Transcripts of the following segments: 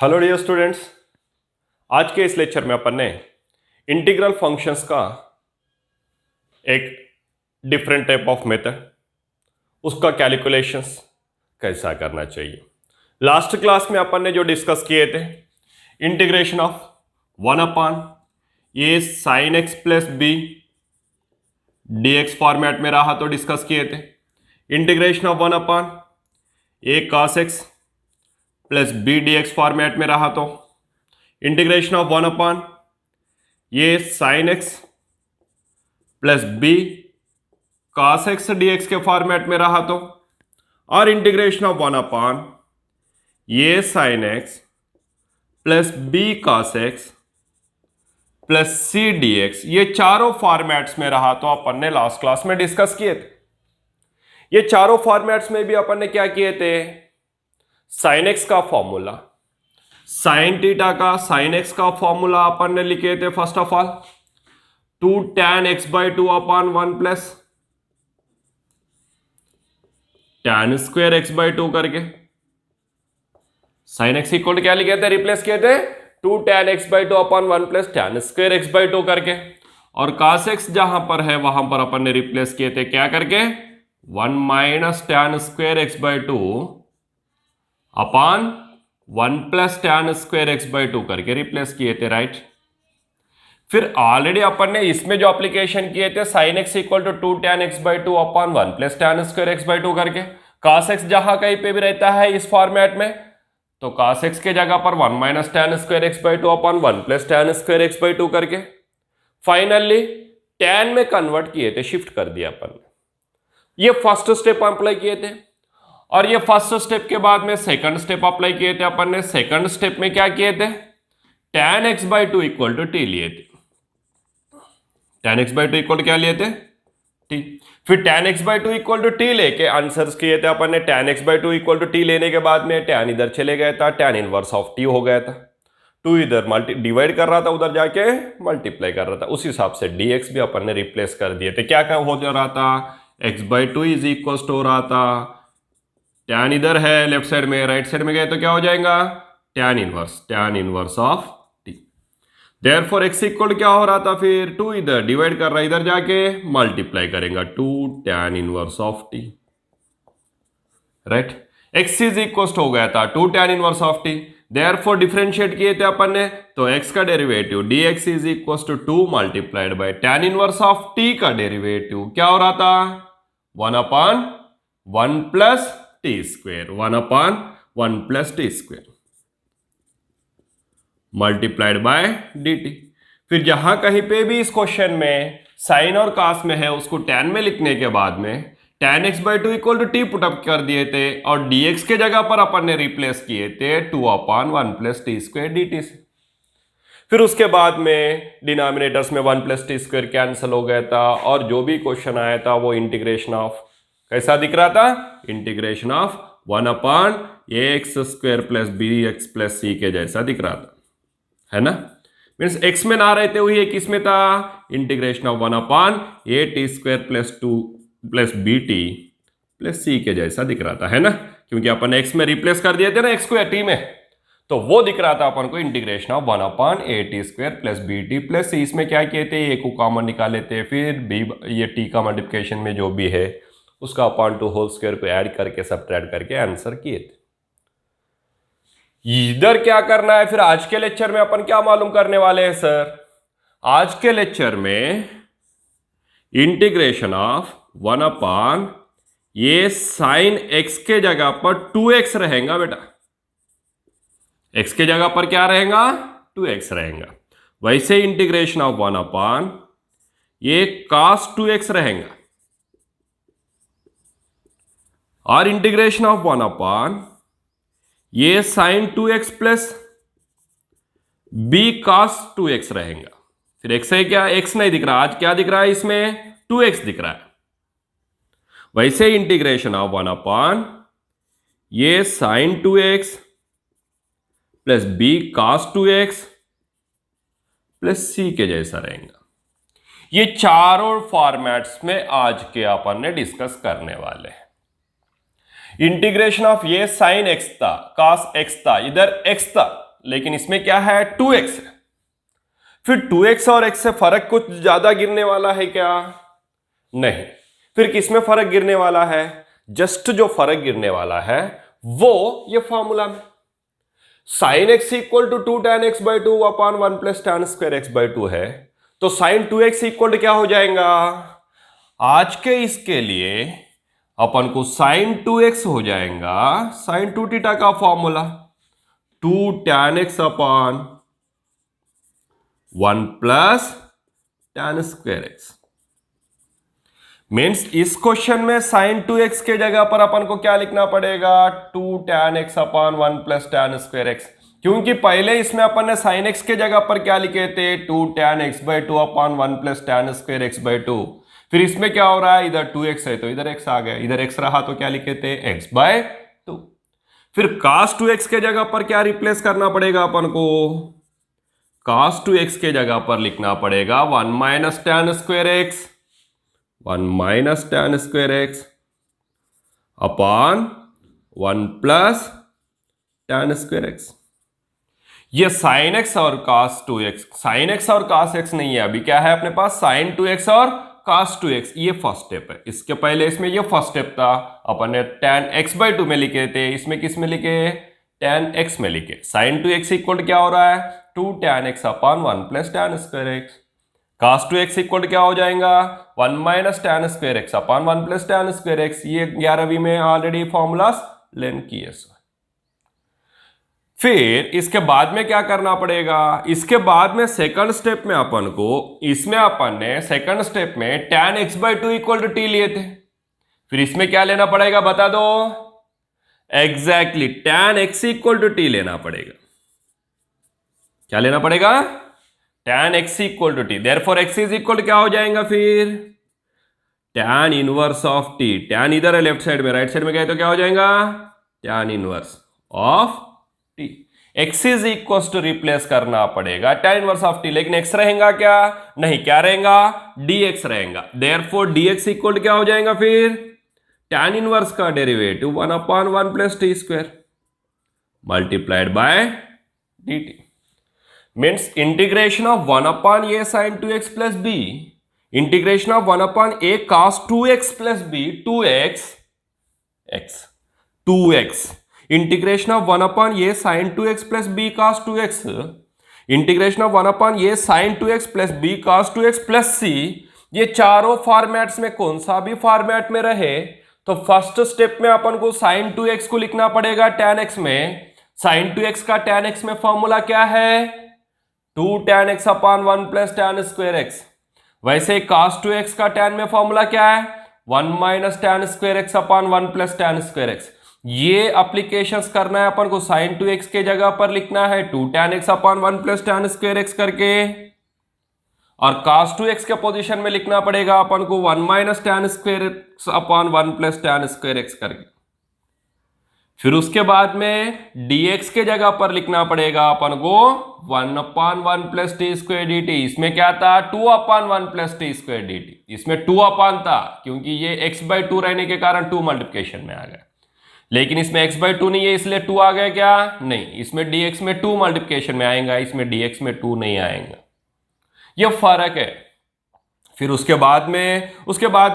Hello dear students, आज के इस लेक्चर में अपन ने इंटीग्रल फंक्शंस का एक डिफरेंट टाइप ऑफ मेथड, उसका कैलकुलेशंस कैसा करना चाहिए। लास्ट क्लास में अपन ने जो डिस्कस किए थे, इंटीग्रेशन ऑफ 1 ये sine x plus b dx format में रहा तो डिस्कस किए थे। इंटीग्रेशन ऑफ 1 ये cos x plus b dx format में रहा तो इंटीग्रेशन ऑफ 1 ये sine x plus b cos x dx के फॉर्मेट में रहा तो, और इंटीग्रेशन ऑफ 1 ये sine x plus b cos x plus c dx ये चारों फॉर्मेट्स में रहा तो अपन ने लास्ट क्लास में डिस्कस किए थे। ये चारों फॉर्मेट्स में भी अपन ने क्या किए थे, साइन एक्स का फॉर्मूला, साइन थीटा का साइन एक्स का फॉर्मूला अपन ने लिखे थे। First of all 2 tan x/2 upon 1 plus tan square x/2 करके साइन एक्स इक्वल क्या लिखे थे, रिप्लेस किए थे 2 tan x/2 upon 1 plus tan square x/2 करके, और cos x जहां पर है वहां पर अपन ने रिप्लेस किए थे क्या करके, 1 minus tan square x/2 upon 1 plus tan square x/2 करके रिप्लेस किए थे, राइट। फिर ऑलरेडी अपन ने इसमें जो एप्लीकेशन किए थे sine x equal to 2 tan x/2 upon 1 plus tan square x/2 करके, cos x जहां कहीं पे भी रहता है इस फॉर्मेट में तो cos x के जगह पर 1 minus tan square x/2 upon 1 plus tan square x/2 करके, फाइनली tan में कन्वर्ट किए थे, शिफ्ट कर दिया अपन ने। ये फर्स्ट स्टेप अप्लाई किए थे, और ये फर्स्ट स्टेप के बाद में सेकंड स्टेप अप्लाई किए थे अपन ने। सेकंड स्टेप में क्या किए थे, tan x/2 equal to t लिए थे। tan x/2 इक्वल क्या लिए थे, टी। फिर tan x/2 equal to t लेके आंसर्स किए थे अपन ने। tan x/2 equal to T लेने के बाद में tan इधर चले गया था, tan इनवर्स ऑफ टी हो गया था। 2 इधर डिवाइड कर रहा था, उधर जाके मल्टीप्लाई कर रहा था। उस हिसाब से dx भी अपन ने रिप्लेस कर दिए थे। क्या क्या हो रहा था, x/2 इज इक्वल टू हो रहा था, tan इधर है लेफ्ट साइड में, राइट साइड में गए तो क्या हो जाएगा, tan inverse of t। Therefore x equal क्या हो रहा था, फिर 2 इधर डिवाइड कर रहा है, इधर जाके मल्टीप्लाई करेगा 2 tan inverse of t, right. x is equal हो गया था 2 tan inverse of t। Therefore differentiate किए थे अपन ने तो x का derivative dx is equal to 2 multiplied by tan inverse of t का डेरिवेटिव क्या हो रहा था, 1 upon 1 plus t square, 1 upon 1 plus t square multiplied by dt। फिर जहां कहीं पे भी इस क्वेश्चन में साइन और cos में है उसको tan में लिखने के बाद में tan x/2 equal to t put up कर दिए थे, और dx के जगह पर अपन ने रिप्लेस किए थे 2 upon 1 plus t square dt से। फिर उसके बाद में डिनोमिनेटर्स में 1 प्लस टी स्क्वेयर कैंसिल हो गया था, और जो भी क्वेश्चन आया था वो इंटीग्रेशन ऑफ कैसा दिख रहा था, integration of 1 upon x square plus b x plus c के जैसा दिख रहा था, है ना। मीन्स x में ना रहते हुए किस में था, integration of 1 upon a t square plus 2 plus b t plus c के जैसा दिख रहा था, है ना। क्योंकि अपन x में रिप्लेस कर दिए थे ना x को या t में, तो वो दिख रहा था अपन को integration of 1 upon a t square plus b t plus c. इसमें क्या किए थे, ए को कॉमन निकाले थे, फिर बी ये t का मल्टीप्लिकेशन में जो भी है उसका अपॉन 2 होल स्क्वायर को ऐड करके सब्ट्रैक्ट करके आंसर किए थे। इधर क्या करना है, फिर आज के लेक्चर में अपन क्या मालूम करने वाले हैं सर, आज के लेक्चर में इंटीग्रेशन ऑफ 1 अपॉन ये साइन x के जगह पर 2x रहेगा बेटा, x के जगह पर क्या रहेगा, 2x रहेगा। वैसे इंटीग्रेशन ऑफ 1 अपॉन ये cos 2x रहेगा, और इंटीग्रेशन ऑफ 1 अपॉन ये sine 2x plus b cos 2x रहेगा। फिर x है क्या, x नहीं दिख रहा, आज क्या दिख रहा है इसमें, 2x दिख रहा है। वैसे इंटीग्रेशन ऑफ 1 अपॉन ये sine 2x plus b cos 2x plus c के जैसा रहेगा। ये चारों फॉर्मेट्स में आज के अपन ने डिस्कस करने वाले हैं। इंटीग्रेशन ऑफ ये साइन एक्स था, cos एक्स था, इधर एक्स था, लेकिन इसमें क्या है 2x है। फिर 2x और x से फर्क कुछ ज्यादा गिरने वाला है क्या? नहीं। फिर किसमें फर्क गिरने वाला है? जस्ट जो फर्क गिरने वाला है वो ये फॉर्मूला में sine x equal to 2 tan x by 2 upon 1 plus tan square x by 2 है, तो साइन 2x इक्वल टू क्या हो जाएगा? आज के इसके लिए अपन को साइन 2x हो जाएगा साइन 2 थीटा का formula 2 tan x upon 1 plus tan square x। Means इस क्वेश्चन में साइन 2x के जगह पर अपन को क्या लिखना पड़ेगा? 2 tan x upon 1 plus tan square x, क्योंकि पहले इसमें अपन ने साइन x के जगह पर क्या लिखे थे? 2 tan x by 2 upon 1 plus tan square x by 2। फिर इसमें क्या हो रहा है? इधर 2x है तो इधर x आ गया, इधर x रहा तो क्या लिखे थे? x by 2। फिर cos 2x के जगह पर क्या रिप्लेस करना पड़ेगा अपन को? cos 2x के जगह पर लिखना पड़ेगा 1 minus tan square x, 1 minus tan square x upon 1 plus tan square x। ये sin x और cos 2x, sin x और cos x नहीं है, अभी क्या है अपने पास? sin 2x और cos 2x। ये फर्स्ट स्टेप है। इसके पहले इसमें ये फर्स्ट स्टेप था, अपन ने tan x बाई 2 में लिखे थे, इसमें किस में लिखे? tan x में लिखे। sin 2x इक्वल क्या हो रहा है? 2 tan x upon 1 plus tan square x। cos 2x equal क्या हो जाएगा? 1 minus tan square x upon 1 plus tan square x। ये 11वीं में ऑलरेडी फॉर्मूलास लर्न किए। फिर इसके बाद में क्या करना पड़ेगा? इसके बाद में सेकंड स्टेप में अपन को, इसमें अपन ने सेकंड स्टेप में tan x by 2 equal to t लिए थे। फिर इसमें क्या लेना पड़ेगा बता दो? Exactly tan x equal to t लेना पड़ेगा। क्या लेना पड़ेगा? tan x equal to t. Therefore x is equal क्या हो जाएगा फिर? tan inverse of t। tan इधर है लेफ्ट साइड में, राइट साइड में गए तो क्या हो जाएगा? tan inverse of t। x is equal to replace करना पड़ेगा tan इनवर्स ऑफ t, लेकिन x रहेगा क्या? नहीं, क्या रहेगा? dx रहेगा। देयरफॉर dx इक्वल क्या हो जाएगा फिर? tan इनवर्स का derivative 1 upon 1 plus t square multiplied by dt। Means integration of 1 upon a sin 2x plus b, integration of 1 upon a cos 2x plus b 2x x 2x, integration of 1 upon a sin 2x plus b cos 2x, integration of 1 upon a sin 2x plus b cos 2x plus c। ये चारों formats में कौन सा भी format में रहे तो first step में अपन को sin 2x को लिखना पड़ेगा tan x में। sin 2x का tan x में फॉर्मूला क्या है? 2 tan x upon 1 plus tan square x। वैसे cos 2x का tan में फॉर्मूला क्या है? 1 minus tan square x upon 1 plus tan square x। ये एप्लीकेशंस करना है अपन को। sin 2x के जगह पर लिखना है 2 tan x upon 1 plus tan square x करके, और cos 2x के पोजीशन में लिखना पड़ेगा अपन को 1 minus tan square x upon 1 plus tan square x करके। फिर उसके बाद में dx के जगह पर लिखना पड़ेगा अपन को 1 upon 1 plus t square D T. इसमें क्या था? 2 upon 1 plus t square D T. इसमें 2 अपॉन था क्योंकि ये x बाई 2 रहने के कारण 2 मल्टीप्लिकेशन में आ गया, लेकिन इसमें x बाई 2 नहीं है इसलिए 2 आ गया क्या? नहीं, इसमें dx में 2 मल्टीप्लिकेशन में आएगा, इसमें dx में 2 नहीं आएगा। यह फर्क है। फिर उसके बाद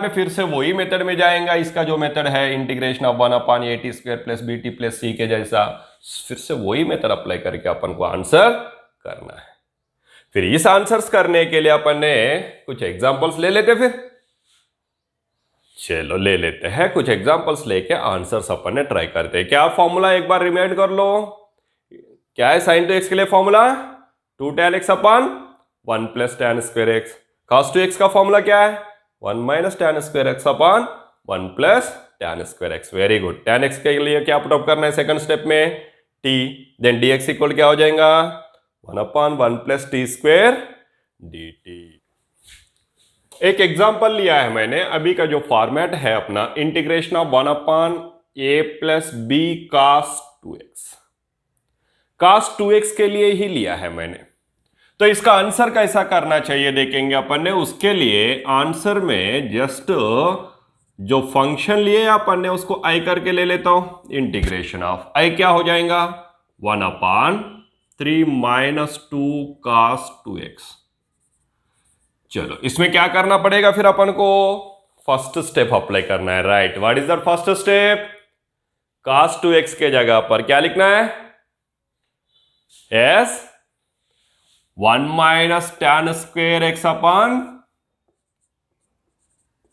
में फिर से वही मेथड में जाएगा। इसका जो मेथड है integration of 1 upon a t square plus b t plus c के जैसा, फिर से वही मेथड अप्लाई करके अपन को आंसर करना है। फिर इस आंसर्स करने के लिए अपन ने कुछ एग्जांपल्स ले लेते। फिर चलो ले लेते हैं कुछ एग्जांपल्स लेके आंसर्स अपन ने ट्राई करते हैं। क्या फॉर्मूला एक बार रिमाइंड कर लो। क्या है sin 2x के लिए formula? 2 tan x upon 1 plus tan square x। cos 2x का फॉर्मूला क्या है? 1 minus tan square x upon 1 plus tan square x। Very good. tan x के लिए क्या पुट अप करना है सेकंड स्टेप में? t। देन dx इक्वल क्या हो जाएगा? 1 upon 1 plus t square dt। एक एग्जांपल लिया है मैंने। अभी का जो फॉर्मेट है अपना integration of 1 upon a plus b cos 2x, cos 2x के लिए ही लिया है मैंने। तो इसका आंसर कैसा करना चाहिए देखेंगे अपन ने। उसके लिए आंसर में जस्ट जो फंक्शन लिए अपन ने उसको i करके ले लेता हूं। इंटीग्रेशन ऑफ i क्या हो जाएगा? 1 अपॉन 3 माइनस 2 cos 2x। चलो इसमें क्या करना पड़ेगा फिर अपन को, फर्स्ट स्टेप अप्लाई करना है, right. What is the first step? cos 2x के जगह पर क्या लिखना है? Yes, 1 minus tan square x अपन,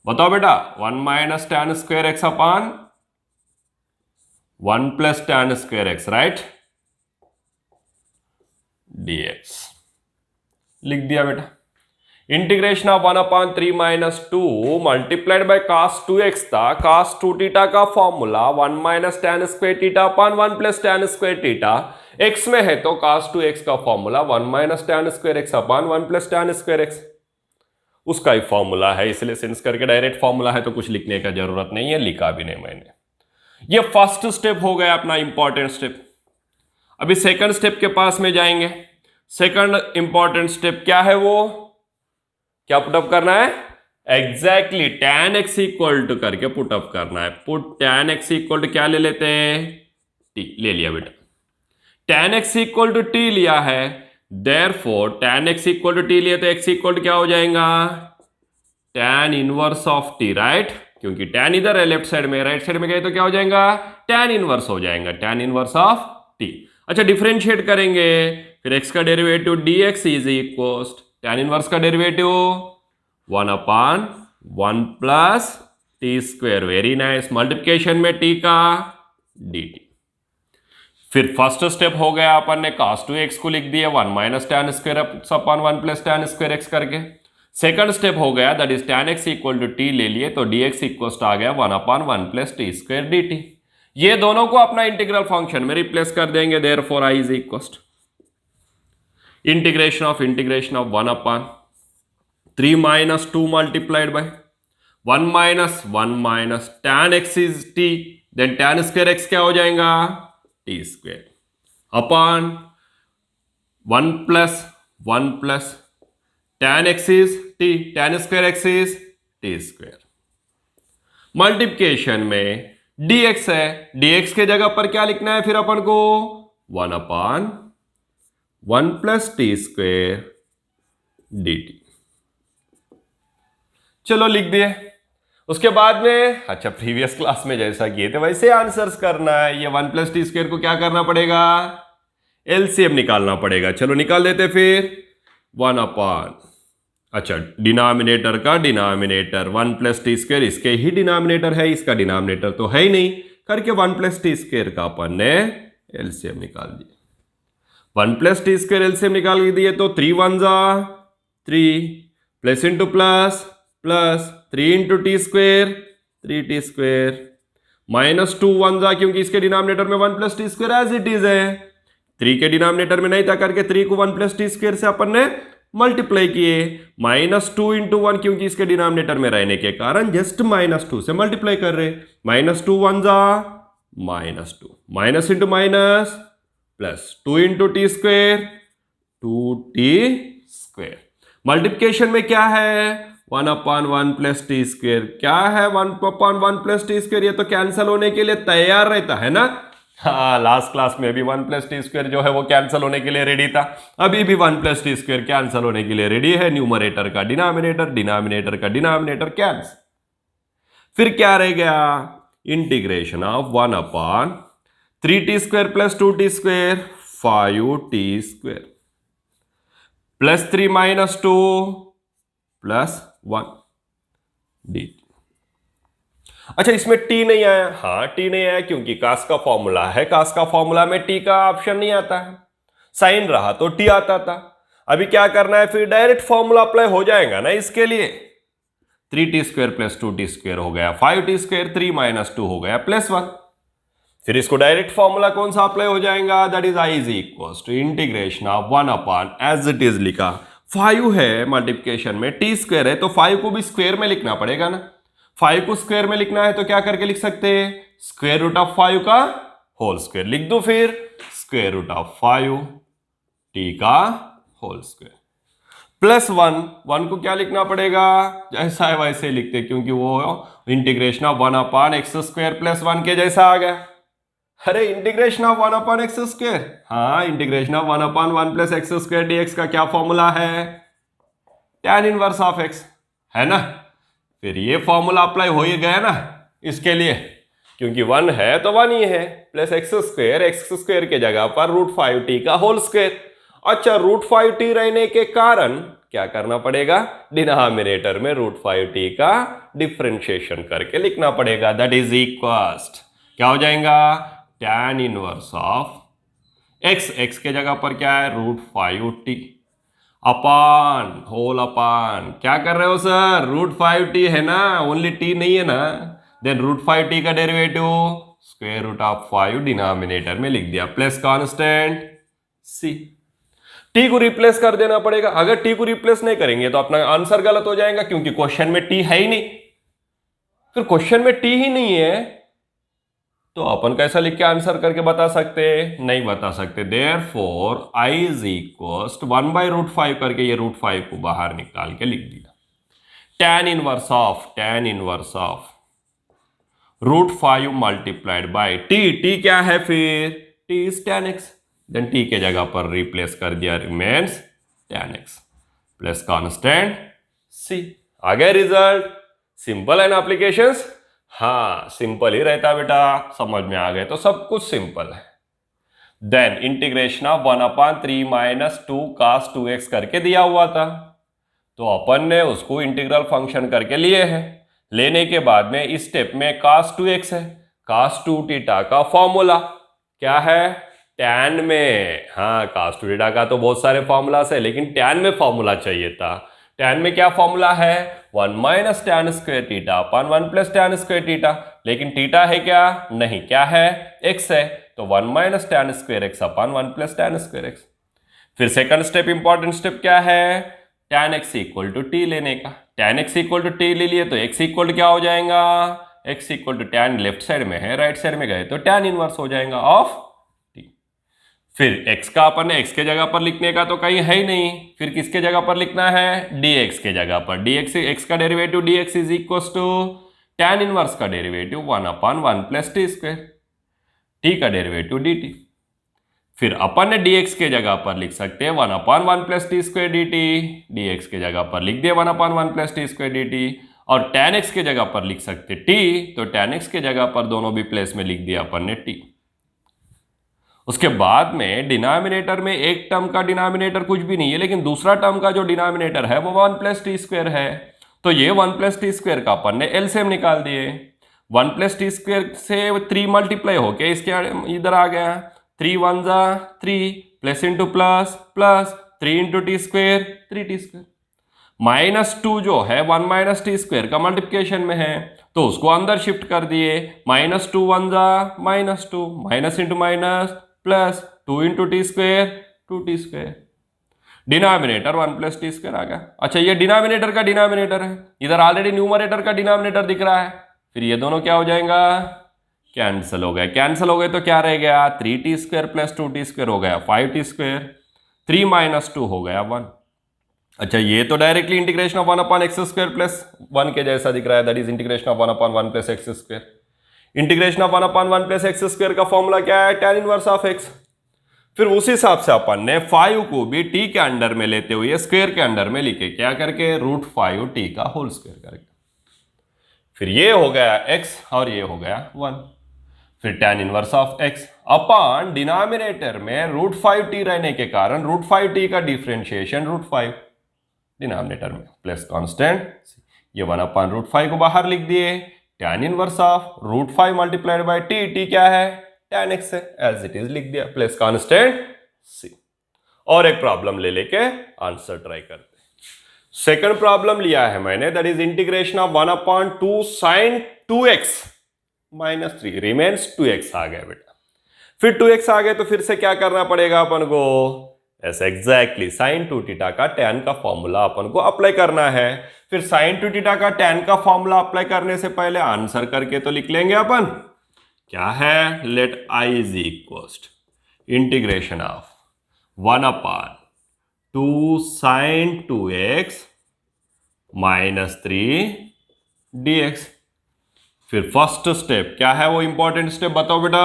बताओ बेटा, 1 माइनस tan स्क्वेयर एक्स अपन 1 plus tan square x, right, dx लिख दिया बेटा। Integration of 1 upon 3 minus 2 multiplied by cos 2x था। cos 2 थीटा का formula 1 minus tan square theta upon 1 plus tan square theta, x में है तो cos 2x का formula 1 minus tan square x upon 1 plus tan square x, उसका ही formula है, इसलिए since करके डायरेक्ट फॉर्मूला है तो कुछ लिखने का जरूरत नहीं है, लिखा भी नहीं मैंने। ये फर्स्ट स्टेप हो गया अपना इंपॉर्टेंट स्टेप। अभी सेकंड स्टेप के पास में जाएंगे। सेकंड इंपॉर्टेंट स्टेप क्या है, वो क्या पुटअप करना है? Exactly tan x equal to करके पुटअप करना है। Put tan x equal to क्या ले लेते हैं? t ले लिया बेटा। tan x equal to t लिया है, therefore tan x equal to t लिया तो x इक्वल टू क्या हो जाएगा? tan inverse of t, right, क्योंकि tan इधर है लेफ्ट साइड में, राइट साइड में गए तो क्या हो जाएगा? tan इनवर्स हो जाएगा, tan इनवर्स ऑफ t। अच्छा डिफरेंशिएट करेंगे, फिर x का derivative dx is equal tan inverse का derivative 1 upon 1 plus t square, very nice, multiplication में t का dt। फिर फर्स्ट स्टेप हो गया, अपन ने cos 2x को लिख दिया 1 minus tan square upon 1 plus tan square x करके। सेकंड स्टेप हो गया, that is tan x equal to t ले लिए तो dx इक्वल आ गया 1 upon 1 plus t square dt। ये दोनों को अपना इंटीग्रल फंक्शन में रिप्लेस कर देंगे, therefore i is equal integration of 1 upon 3 minus 2 multiplied by 1 minus tan x is t, then tan square x क्या हो जाएगा? t square upon 1 plus tan x is t, tan square x is t square. Multiplication में dx है, dx के जगह पर क्या लिखना है फिर अपन को? 1 upon 1 plus t square dt। चलो लिख दिए। उसके बाद में अच्छा प्रीवियस क्लास में जैसा किए थे वैसे आंसर्स करना है। ये 1 प्लस टी स्क्वेयर को क्या करना पड़ेगा? एलसीएम निकालना पड़ेगा। चलो निकाल देते फिर। 1 अपॉन, अच्छा डिनोमिनेटर का डिनोमिनेटर 1 प्लस टी स्क्वेयर इसके ही डिनोमिनेटर है, इसका डिनोमिनेटर तो है ही नहीं, करके 1 प्लस टी स्क्वेयर का अपन ने एलसीएम निकाल दिया। 1 प्लस टी स्क्वेयर एलसीएम निकाल दिए तो 3 1 जा 3 plus into plus plus 3 into t square 3 t square minus 2 1 जा, क्योंकि इसके डिनोमिनेटर में 1 plus t square as it is है, 3 के डिनोमिनेटर में नहीं था करके 3 को 1 प्लस टी स्क्वेयर से अपन ने मल्टीप्लाई किए, माइनस 2 इंटू 1 क्योंकि इसके डिनोमिनेटर में रहने के कारण जस्ट माइनस 2 से मल्टीप्लाई कर रहे, माइनस 2 1 जा minus 2 minus into minus plus 2 into t square 2 T square. Multiplication में क्या है? 1 अपॉन 1 प्लस टी स्क्वेयर क्या है? 1 अपॉन 1 प्लस टी स्क्वेयर, ये तो कैंसिल होने के लिए तैयार रहता है ना। हाँ लास्ट क्लास में भी 1 प्लस टी स्क्वेयर जो है वो कैंसिल होने के लिए रेडी था, अभी भी 1 प्लस टी स्क्वेयर कैंसिल होने के लिए रेडी है। न्यूमरेटर का डिनोमिनेटर, डिनोमिनेटर का डिनोमिनेटर कैंसिल। फिर क्या रह गया? Integration of 1 upon 3t square plus 2t square 5t square plus 3 minus 2 plus 1 dt। अच्छा इसमें t नहीं आया, हाँ t नहीं आया क्योंकि कास का फॉर्मूला है, कास का फॉर्मूला में t का ऑप्शन नहीं आता है, साइन रहा तो t आता था। अभी क्या करना है फिर? डायरेक्ट फॉर्मूला अप्लाई हो जाएगा ना इसके लिए। 3t square plus 2t square हो गया 5t स्क्वेयर, 3 माइनस 2 हो गया प्लस 1। फिर इसको डायरेक्ट फॉर्मूला कौन सा अप्लाई हो जाएगा? That is I is equal to integration of 1 upon as it is लिखा 5 है मल्टीप्लिकेशन में, t स्क्वेयर है तो 5 को भी स्क्वेयर में लिखना पड़ेगा ना। 5 को स्क्वेयर में लिखना है तो क्या करके लिख सकते हैं? स्क्वेयर रूट ऑफ 5 का होल स्क्वेयर लिख दो, फिर स्क्वेयर रूट ऑफ 5 t का होल स्क्वेयर प्लस 1 को क्या लिखना पड़ेगा? जैसा है वैसे लिखते क्योंकि वो integration of 1 upon x square plus 1 के जैसा आ गया अरे इंटीग्रेशन ऑफ 1/x²। हाँ, इंटीग्रेशन ऑफ 1/1 + x² dx का क्या फॉर्मूला है? tan इनवर्स ऑफ x, है ना। फिर ये फॉर्मूला अप्लाई हो ही गया ना इसके लिए, क्योंकि 1 है तो 1 ही है, प्लस x² के जगह पर √5t का होल स्क्वायर। अच्छा, √5t रहने के कारण क्या करना पड़ेगा? डिनोमिनेटर में √5t का डिफरेंशिएशन करके लिखना पड़ेगा। दैट इज इक्वस्ट, क्या हो जाएगा? tan इनवर्स ऑफ x के जगह पर क्या है? √5t अपान होल अपान, क्या कर रहे हो सर? √5t है ना, ओनली t नहीं है ना, देन √5t का डेरिवेटिव √5 डिनोमिनेटर में लिख दिया, प्लस कांस्टेंट c। t को रिप्लेस कर देना पड़ेगा। अगर t को रिप्लेस नहीं करेंगे तो अपना आंसर गलत हो जाएगा, क्योंकि क्वेश्चन में t है ही नहीं। फिर क्वेश्चन में t ही नहीं है तो अपन कैसा लिख के आंसर करके बता सकते? नहीं बता सकते। देयरफॉर I इज इक्वल्स 1/√5 करके ये √5 को बाहर निकाल के लिख दिया। tan inverse of √5 multiplied by t क्या है फिर? t is tan x, then t के जगह पर रिप्लेस कर दिया, रिमेन्स tan x प्लस कांस्टेंट c। आ गया रिजल्ट। सिंपल है ना एप्लीकेशंस? हाँ, सिंपल ही रहता बेटा, समझ में आ गए तो सब कुछ सिंपल है। Then integration of 1/3 - 2 cos 2x करके दिया हुआ था, तो अपन ने उसको इंटीग्रल फंक्शन करके लिए हैं। लेने के बाद में इस स्टेप में cos 2x है, cos 2θ का फॉर्मूला क्या है? tan में, हाँ cos 2θ का तो बहुत सारे फॉर्मूलास है, लेकिन tan में फॉर्मूला चाहिए था। tan में क्या फॉर्मूला है? 1 - tan² θ अपान 1 + tan²θ, लेकिन θ है क्या? नहीं, क्या है? x है, तो 1 - tan² x अपान 1 + tan²x। फिर सेकंड स्टेप, इंपॉर्टेंट स्टेप क्या है? tan x = t लेने का। tan x = t ले लिए तो x = क्या हो जाएगा? x = tan लेफ्ट साइड में है, राइट साइड में गए तो tan इनवर्स हो जाएगा ऑफ t। फिर x का अपन ने x के जगह पर लिखने का तो कहीं है ही नहीं, फिर किसके जगह पर लिखना है? dx के जगह पर। dx, x का derivative dx is equal to tan inverse का डेरिवेटिव 1/1 + t², t का डेरिवेटिव dt। फिर अपन ने dx के जगह पर लिख सकते हैं 1/1 + t² dt, dx के जगह पर लिख दिया 1/1 + t² dt, और tan x के जगह पर लिख सकते t, तो tan x के जगह पर दोनों भी प्लेस में लिख दिया अपन ने t। उसके बाद में डिनोमिनेटर में एक टर्म का डिनोमिनेटर कुछ भी नहीं है, लेकिन दूसरा टर्म का जो डिनोमिनेटर है वो 1 + t² है, तो ये 1 + t² का अपन ने एलसीएम निकाल दिए। 1 + t² से 3 मल्टीप्लाई होके इसके इधर आ गया, 3 × 1 = 3, plus into plus plus 3 × t², 3t²। -2 जो है 1 - t² का मल्टीप्लिकेशन में है, तो उसको अंदर शिफ्ट कर दिए, -2 × 1 = -2, minus into minus plus 2 × t², 2t²। Denominator 1 + t² आ गया। अच्छा, ये डिनोमिनेटर का डिनोमिनेटर है, इधर ऑलरेडी न्यूमरेटर का डिनोमिनेटर दिख रहा है, फिर ये दोनों क्या हो जाएगा? कैंसिल हो गए। कैंसिल हो गए तो क्या रह गया? 3t² + 2t² हो गया 5t², 3 - 2 हो गया 1। अच्छा, ये तो डायरेक्टली इंटीग्रेशन ऑफ 1/x² + 1 के जैसा दिख रहा है, that is integration of 1/1 + x²। Integration of 1/1 + x² का फॉर्मूला क्या है? tan inverse of x। फिर उस हिसाब से अपन ने 5 को भी t के अंडर में लेते हुए स्क्वायर के अंडर में लिखे, क्या करके? √5t का होल स्क्वायर करके। फिर ये हो गया x और ये हो गया 1। फिर tan inverse of x upon denominator में √5t रहने के कारण √5t का डिफरेंशिएशन √5 डिनोमिनेटर में, प्लस कांस्टेंट ये 1/√5 को बाहर लिख दिए, tan inverse of √5 multiplied by t क्या है? tan x है, एज इट इज लिख दिया, प्लस कांस्टेंट c। और एक प्रॉब्लम ले लेके आंसर ट्राई करते हैं। सेकंड प्रॉब्लम लिया है मैंने, that is integration of 1/2 sin 2x - 3 remains 2x आ गया बेटा। फिर 2x आ गए तो फिर से क्या करना पड़ेगा अपन को? ऐसे एग्जैक्टली sin 2θ का tan का फॉर्मूला अपन को अप्लाई करना है। फिर sin 2θ का tan का फॉर्मूला अप्लाई करने से पहले आंसर करके तो लिख लेंगे अपन, क्या है? Let I is equal integration of 1/2 sin 2x - 3 dx। फिर फर्स्ट स्टेप क्या है? वो इंपॉर्टेंट स्टेप बताओ बेटा,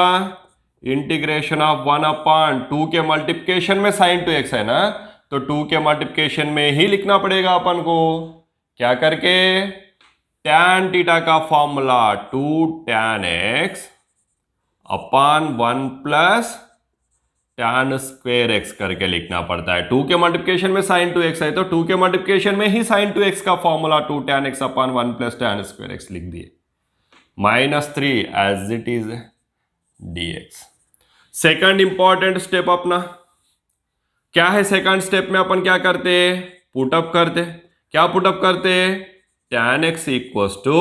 इंटीग्रेशन ऑफ 1/2 के मल्टीप्लिकेशन में साइन 2x है ना, तो 2 के मल्टीप्लिकेशन में ही लिखना पड़ेगा अपन को, क्या करके, tan थीटा का formula 2 tan x upon 1 plus tan square x करके लिखना पड़ता है। 2 के मल्टीप्लिकेशन में साइन 2x है तो 2 के मल्टीप्लिकेशन में ही साइन 2x का formula 2 tan x upon 1 plus tan square x लिख दिए, -3 as it is dx। Second important step अपना क्या है? सेकंड स्टेप में अपन क्या करते, पुटअप करते। क्या पुटअप करते? tan x equals to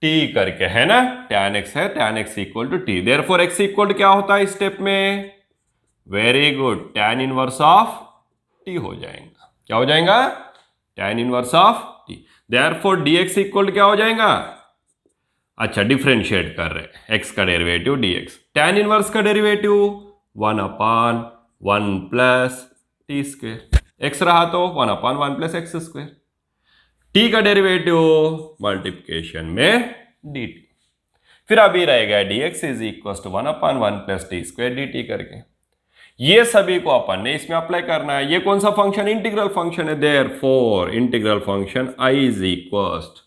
t करके, है ना, tan x है, tan x equal to t, therefore x equal to क्या होता है इस स्टेप में? Very good, tan inverse of t हो जाएगा। क्या हो जाएगा? tan inverse of t, therefore dx equal to क्या हो जाएगा? अच्छा, डिफरेंशिएट कर रहे हैं x का डेरिवेटिव dx, tan इनवर्स का derivative 1/1 plus t square, x रहा तो 1/1 प्लस एक्स स्क्वेयर, t का डेरिवेटिव मल्टीप्लिकेशन में dt, फिर अभी रहेगा dx is equal to 1/1 plus t square dt करके। ये सभी को अपन ने इसमें अप्लाई करना है। ये कौन सा फंक्शन? इंटीग्रल फंक्शन है, therefore integral function I is equal to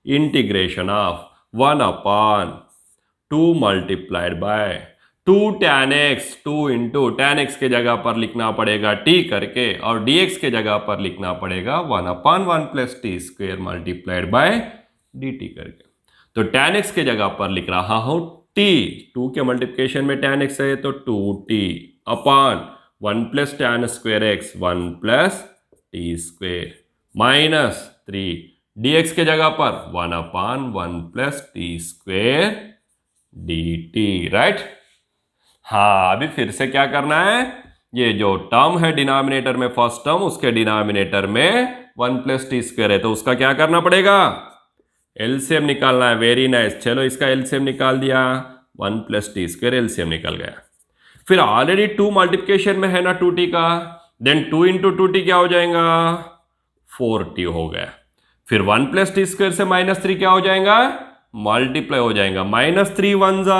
integration of 1/2 multiplied by 2 tan x, 2 into tan x के जगह पर लिखना पड़ेगा t करके और dx के जगह पर लिखना पड़ेगा 1/1 plus t square multiplied by dt करके। तो tan x के जगह पर लिख रहा हूं t, 2 के मल्टीप्लिकेशन में tan x है तो 2t upon 1 plus tan square x 1 plus t square -3 dx के जगह पर 1/1 plus t square dt, right. हाँ, अभी फिर से क्या करना है, ये जो टर्म है डिनोमिनेटर में, फर्स्ट टर्म, उसके डिनोमिनेटर में 1 प्लस टी स्क्वेयर है तो उसका क्या करना पड़ेगा? एलसीएम निकालना है। वेरी नाइस, चलो इसका एलसीएम निकाल दिया, 1 प्लस टी स्क्वेयर एलसीएम निकल गया। फिर ऑलरेडी 2 मल्टीप्लिकेशन में है ना 2t का, देन 2 इंटू 2t क्या हो जाएगा? 4t हो गया। फिर 1 प्लस टी स्क्वेयर से -3 क्या हो जाएगा? मल्टीप्लाई हो जाएगा, -3 1 जा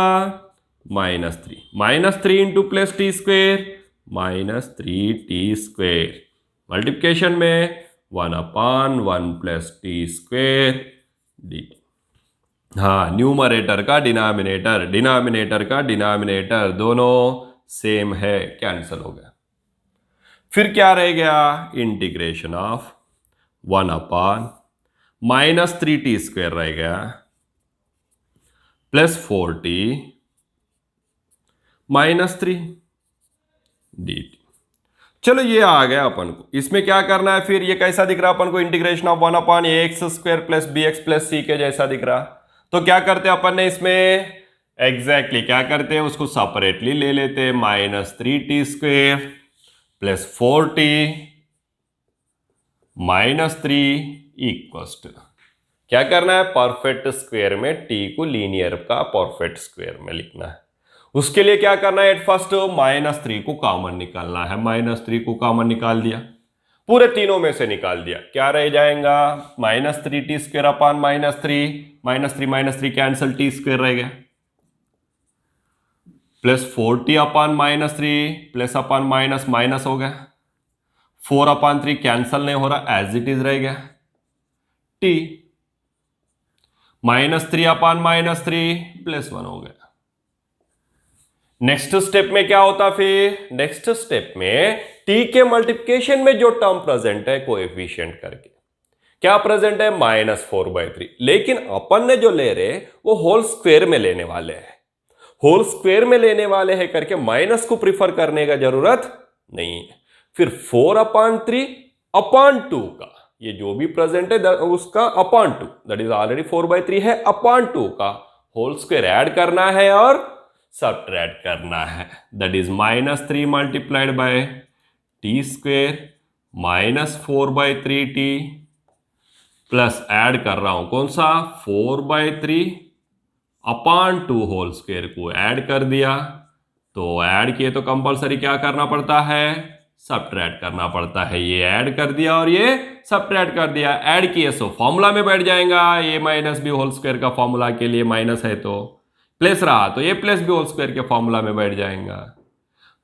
-3 into plus t square -3t square, multiplication में 1/1 प्लस टी स्क्वेयर dt। हाँ, न्यूमरेटर का डिनोमिनेटर, डिनोमिनेटर का डिनोमिनेटर दोनों सेम है, कैंसिल हो गया। फिर क्या रह गया? इंटीग्रेशन ऑफ 1/-3t स्क्वेयर रह गया प्लस 4t -3 dt। चलो ये आ गया अपन को। इसमें क्या करना है फिर? ये कैसा दिख रहा है अपन को? Integration of 1/ax² plus bx plus c के जैसा दिख रहा। तो क्या करते हैं अपन ने इसमें? एग्जैक्टली क्या करते हैं, उसको सेपरेटली ले लेते हैं, -3t square plus 4t -3 equals to क्या करना है? परफेक्ट स्क्वायर में t को लीनियर का परफेक्ट स्क्वायर में लिखना है। उसके लिए क्या करना है? एट फर्स्ट -3 को कॉमन निकालना है। -3 को कॉमन निकाल दिया, पूरे तीनों में से निकाल दिया, क्या रह जाएगा? -3t square upon -3 cancel, t square रह गया, plus 4t upon -3 plus upon minus हो गया, 4/3 कैंसिल नहीं हो रहा, एज इट इज रह गया t, -3 अपॉन -3 प्लस 1 हो गया। नेक्स्ट स्टेप में क्या होता? फिर नेक्स्ट स्टेप में t के मल्टीप्लिकेशन में जो टर्म प्रेजेंट है कोएफिशिएंट करके, क्या प्रेजेंट है? -4/3, लेकिन अपन ने जो ले रहे वो होल स्क्वायर में लेने वाले हैं, होल स्क्वायर में लेने वाले हैं करके माइनस को प्रिफर करने का जरूरत नहीं है। फिर 4/3/2 का ये जो भी प्रेजेंट है उसका अपॉन 2, दैट इज ऑलरेडी 4/3 है, अपॉन 2 का होल स्क्वायर ऐड करना है और सबट्रैक्ट करना है, that is -3 multiplied bye T square -4/3t plus add कर रहा हूं कौन सा? 4/3/2 होल स्क्वायर को ऐड कर दिया। तो ऐड किए तो कंपलसरी क्या करना पड़ता है? सबट्रैक्ट करना पड़ता है। ये ऐड कर दिया और ये सबट्रैक्ट कर दिया, ऐड किए सो फॉर्मूला में बैठ जाएगा। a - b होल स्क्वायर का फॉर्मूला के लिए माइनस है तो प्लस रहा तो ए प्लस बी होल स्क्वायर के फॉर्मूला में बैठ जाएगा।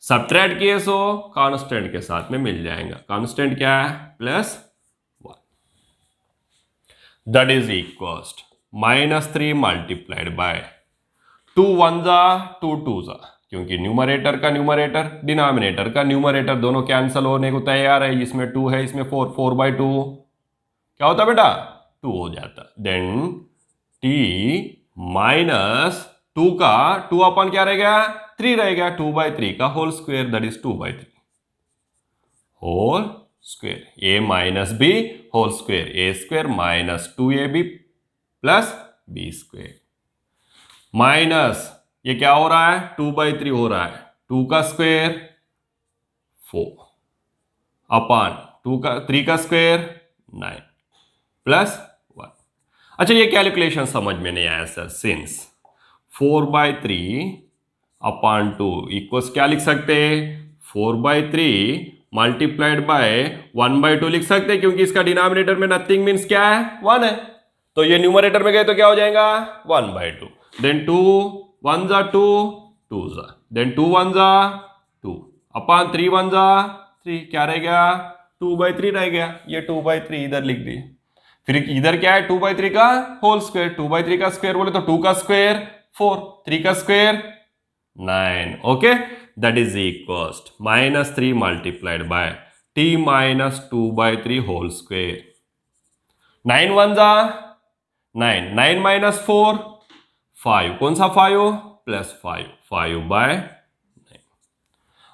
सबट्रैक्ट किए सो कांस्टेंट के साथ में मिल जाएगा। कांस्टेंट क्या है? +1। That is equals -3 multiplied by 2 1 जा 2 2 जा, क्योंकि न्यूमरेटर का न्यूमरेटर, डिनोमिनेटर का न्यूमरेटर दोनों कैंसिल होने को तैयार है। इसमें 2 है, इसमें 4, 4/2 क्या होता बेटा? 2 हो जाता। देन t -2 का 2 अपन क्या रह गया? 3 रह गया। 2/3 का whole square, that is 2/3 whole square. a minus b whole square, a square minus 2ab plus b square minus ये क्या हो रहा है? 2/3 हो रहा है। 2 का स्क्वायर 4 अपान 3 का स्क्वायर 9 +1। अच्छा, ये कैलकुलेशन समझ में नहीं आया सर। सिंस 4/3 अपान 2 इक्वल्स क्या लिख सकते हैं? 4/3 मल्टीप्लाइड बाय 1/2 लिख सकते हैं, क्योंकि इसका डिनोमिनेटर में नथिंग मीन्स क्या है? 1 है। तो ये न्यूमरेटर में गए तो क्या हो जाएगा? 1/2। देन 2 1 जा 2 2 जा, देन 2 1 जा 2 अपान 3 1 जा 3, क्या रह गया? 2/3 रह गया। ये 2/3 इधर लिख दिए। फिर इधर क्या है? 2/3 का होल स्क्वायर। 2/3 का स्क्वायर बोले तो 2 का स्क्वायर 4, 3 का square 9। Okay, that is equals -3 multiplied by t -2/3 whole square. 9 1 जा 9, 9 माइनस 4 5, कौन सा 5? +5, 5/9।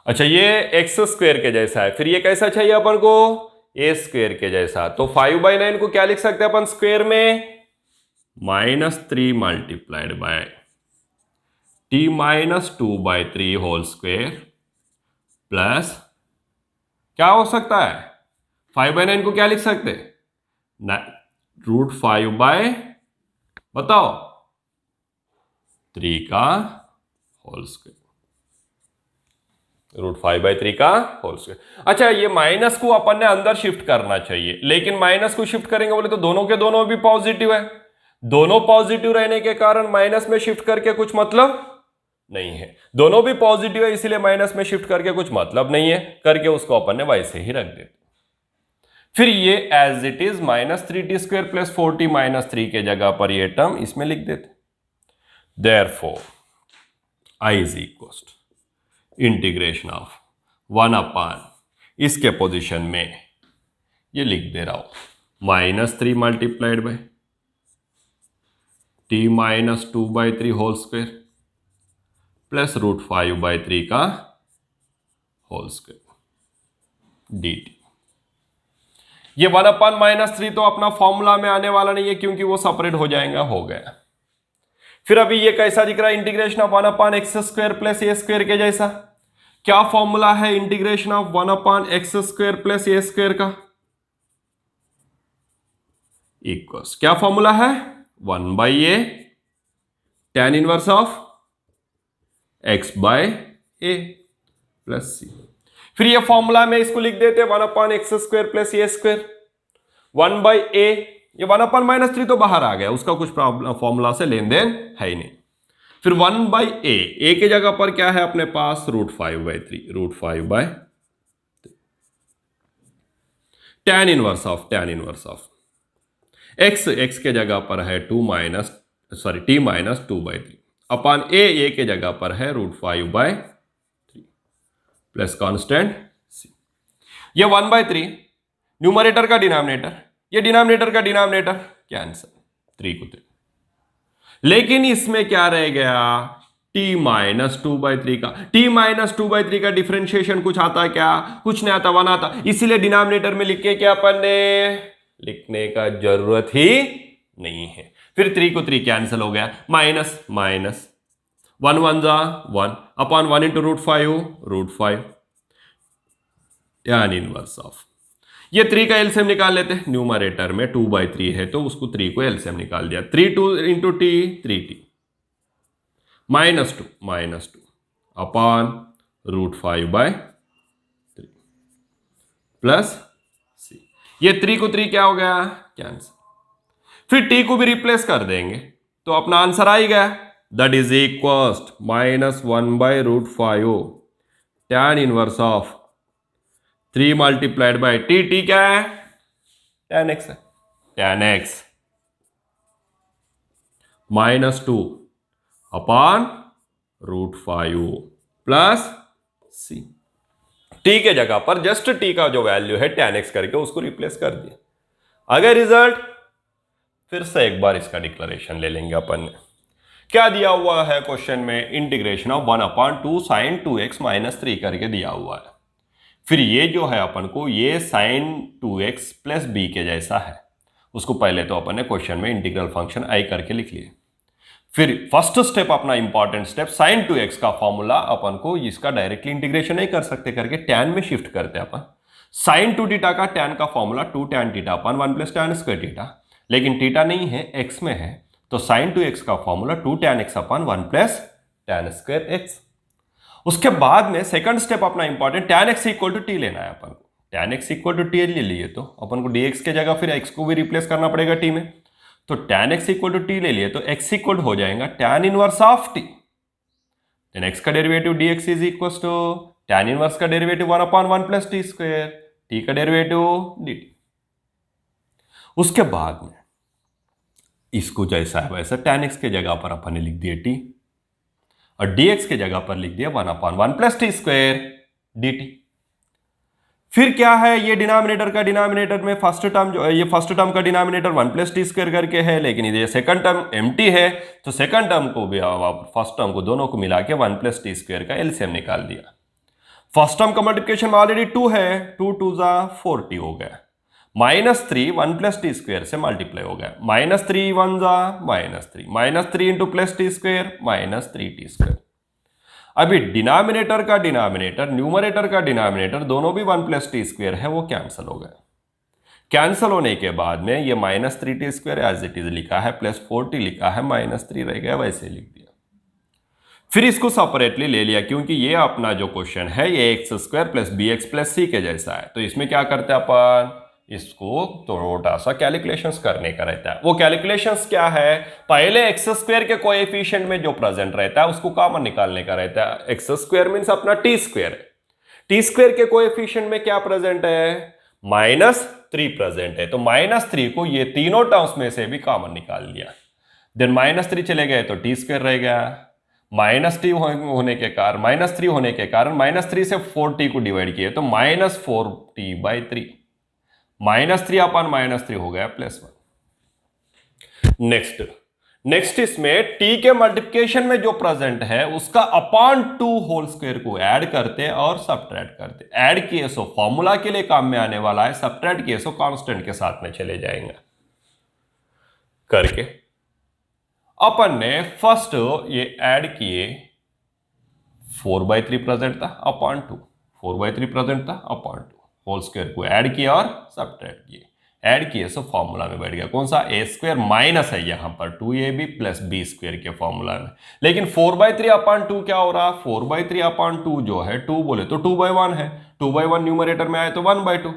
अच्छा, ये एक्स स्क्वायर के जैसा है। फिर ये कैसा चाहिए अपन को? ए स्क्वायर के जैसा। तो 5/9 को क्या लिख सकते हैं अपन स्क्वायर में? -3 multiplied by t -2/3 whole square plus क्या हो सकता है? 5/9 को क्या लिख सकते? √5 बताओ 3 का होल स्क्वायर, √5/3 का होल स्क्वायर। अच्छा, ये माइनस को अपन ने अंदर शिफ्ट करना चाहिए, लेकिन माइनस को शिफ्ट करेंगे बोले तो दोनों के दोनों भी पॉजिटिव है। दोनों पॉजिटिव रहने के कारण माइनस में शिफ्ट करके कुछ मतलब नहीं है। दोनों भी पॉजिटिव है, इसीलिए माइनस में शिफ्ट करके कुछ मतलब नहीं है, करके उसको अपन ने वैसे ही रख देते। फिर ये as it is -3t² + 4t - 3 के जगह पर ये टर्म इसमें लिख देते। Therefore, I is equals to integration of 1 upon इसके पोजीशन में ये लिख दे रहा हूं -3 multiplied by t -2/3 whole square plus √5/3 का होल स्क्वायर dt। ये 1 अपान -3 तो अपना फॉर्मूला में आने वाला नहीं है, क्योंकि वो सेपरेट हो जाएगा। हो गया। फिर अभी ये कैसा दिख रहा है? Integration of 1 upon x² + a² के जैसा। क्या फॉर्मूला है integration of 1 upon x² + a² का? इक्वल्स क्या फॉर्मूला है? 1/a tan inverse of x/a + c। फिर ये फॉर्मूला में इसको लिख देते 1 अपान x² + a²। 1/a, ये 1 अपान -3 तो बाहर आ गया, उसका कुछ प्रॉब्लम फॉर्मूला से लेन देन है ही नहीं। फिर 1/a, a के जगह पर क्या है अपने पास? √5/3, √5/3 tan इनवर्स ऑफ x के जगह पर है t -2/3 अपान a के जगह पर है √5/3 प्लस कांस्टेंट c। ये 1/3 न्यूमरेटर का डिनोमिनेटर, ये डिनोमिनेटर का डिनोमिनेटर कैंसिल, 3 को 3। लेकिन इसमें क्या रह गया? t -2/3 का। t -2/3 का डिफरेंशिएशन कुछ आता है क्या? कुछ नहीं आता, 1 आता। इसीलिए डिनोमिनेटर में लिख के क्या अपन ने लिखने का जरूरत ही नहीं है। फिर 3 को 3 कैंसिल हो गया, माइनस 1 1 जा 1 अपान 1 इंटू √5 tan इनवर्स ऑफ। ये 3 का एलसीएम निकाल लेते हैं। न्यूमरेटर में 2/3 है तो उसको 3 को एलसीएम निकाल दिया। 3 2 इंटू t 3t -2 अपान √5/3 प्लस c। ये 3 को 3 क्या हो गया? कैंसिल। फिर t को भी रिप्लेस कर देंगे तो अपना आंसर आ ही गया। That is equal -1/√5 tan inverse of 3 multiplied bye T क्या है? tan x है। tan x -2/√5 plus c। T के जगह पर जस्ट टी का जो वैल्यू है tan x करके उसको रिप्लेस कर दिया। अगर रिजल्ट फिर से एक बार इसका डिक्लेरेशन ले लेंगे अपन ने। क्या दिया हुआ है क्वेश्चन में? इंटीग्रेशन ऑफ 1/2 sin 2x - 3 करके दिया हुआ है। फिर ये जो है अपन को ये sin 2x प्लस b के जैसा है, उसको पहले तो अपन ने क्वेश्चन में इंटीग्रल फंक्शन i करके लिख लिए। फिर फर्स्ट स्टेप अपना इंपॉर्टेंट स्टेप, sin 2x का फॉर्मूला अपन को इसका डायरेक्टली इंटीग्रेशन नहीं कर सकते करके tan में शिफ्ट करते हैं अपन। sin 2 थीटा का tan का फॉर्मूला 2 tan थीटा अपन 1 + tan स्क्वायर थीटा, लेकिन थीटा नहीं है x में है, तो sin 2x का फॉर्मूला 2 tan x अपन 1 + tan स्क्वायर x। उसके बाद में सेकंड स्टेप अपना important, tan x equal to t लेना है अपन को। tan x equal to T ले लिए तो अपन को dx के जगह फिर x को भी रिप्लेस करना पड़ेगा t में, तो tan x equal to T ले लिए तो x इक्वल हो जाएगा tan inverse of t। Then x का derivative dx is equal to tan inverse का डेरिवेटिव 1/1 + t स्क्वायर, t का डेरिवेटिव dt। उसके बाद में इसको जैसा है वैसा tan x के जगह पर अपन ने लिख दिया t और dx के जगह पर लिख दिया 1/1 + t स्क्वायर dt। फिर क्या है, ये डिनोमिनेटर में फर्स्ट टर्म जो है, ये फर्स्ट टर्म का डिनोमिनेटर 1 + t स्क्वायर करके है, लेकिन ये सेकंड टर्म एम्प्टी है, तो सेकंड टर्म को भी फर्स्ट टर्म को दोनों को मिला के 1 + t स्क्वायर का एलसीएम निकाल दिया। फर्स्ट टर्म का मल्टीप्लिकेशन में ऑलरेडी 2 है, 2 2 जा 4t हो गया, -3 1 + t स्क्वायर से मल्टीप्लाई हो गया, -3 1 जा -3, -3 × +t स्क्वायर -3t स्क्वायर। अभी डिनोमिनेटर का डिनोमिनेटर, न्यूमरेटर का डिनोमिनेटर दोनों भी 1 + t स्क्वायर है, वो कैंसिल हो गए। कैंसिल होने के बाद में ये -3t square as it is लिखा है, +4t लिखा है, -3 रह गया, वैसे लिख दिया। फिर इसको सेपरेटली ले लिया, क्योंकि ये अपना जो क्वेश्चन है ये x² + bx + c के जैसा है, तो इसमें क्या करते हैं अपन, इसको थोड़ा सा कैलकुलेशंस करने का रहता है। वो कैलकुलेशंस क्या है, पहले x² के कोएफिशिएंट में जो प्रेजेंट रहता है उसको कॉमन निकालने का रहता है। x² मींस अपना t² है, t² के कोएफिशिएंट में क्या प्रेजेंट है, -3 प्रेजेंट है, तो -3 को ये तीनों टर्म्स में से भी कॉमन निकाल लिया। देन -3 चले गए तो t² रह गया, -3 होने के कारण -3 से 4t को डिवाइड किए तो -4t/3, -3 अपन -3 हो गया +1। नेक्स्ट इसमें t के मल्टीप्लिकेशन में जो प्रेजेंट है उसका /2 होल स्क्वायर को ऐड करते और सब्ट्रैक्ट करते। ऐड किए सो फॉर्मूला के लिए काम में आने वाला है, सब्ट्रैक्ट किए सो कांस्टेंट के साथ में चले जाएंगे करके। अपन ने फर्स्ट ये ऐड किए, 4/3 प्रेजेंट था /2, 4/3 प्रेजेंट था /2 होल स्क्वायर को ऐड किया और सब्ट्रैक्ट किए। ऐड किए सो फॉर्मूला में बैठ गया कौन सा, a² माइनस है यहां पर 2ab + b² के फॉर्मूला में। लेकिन 4/3/2 क्या हो रहा, 4/3/2 जो है 2 बोले तो 2/1 है, 2/1 न्यूमरेटर में आए तो 1/2,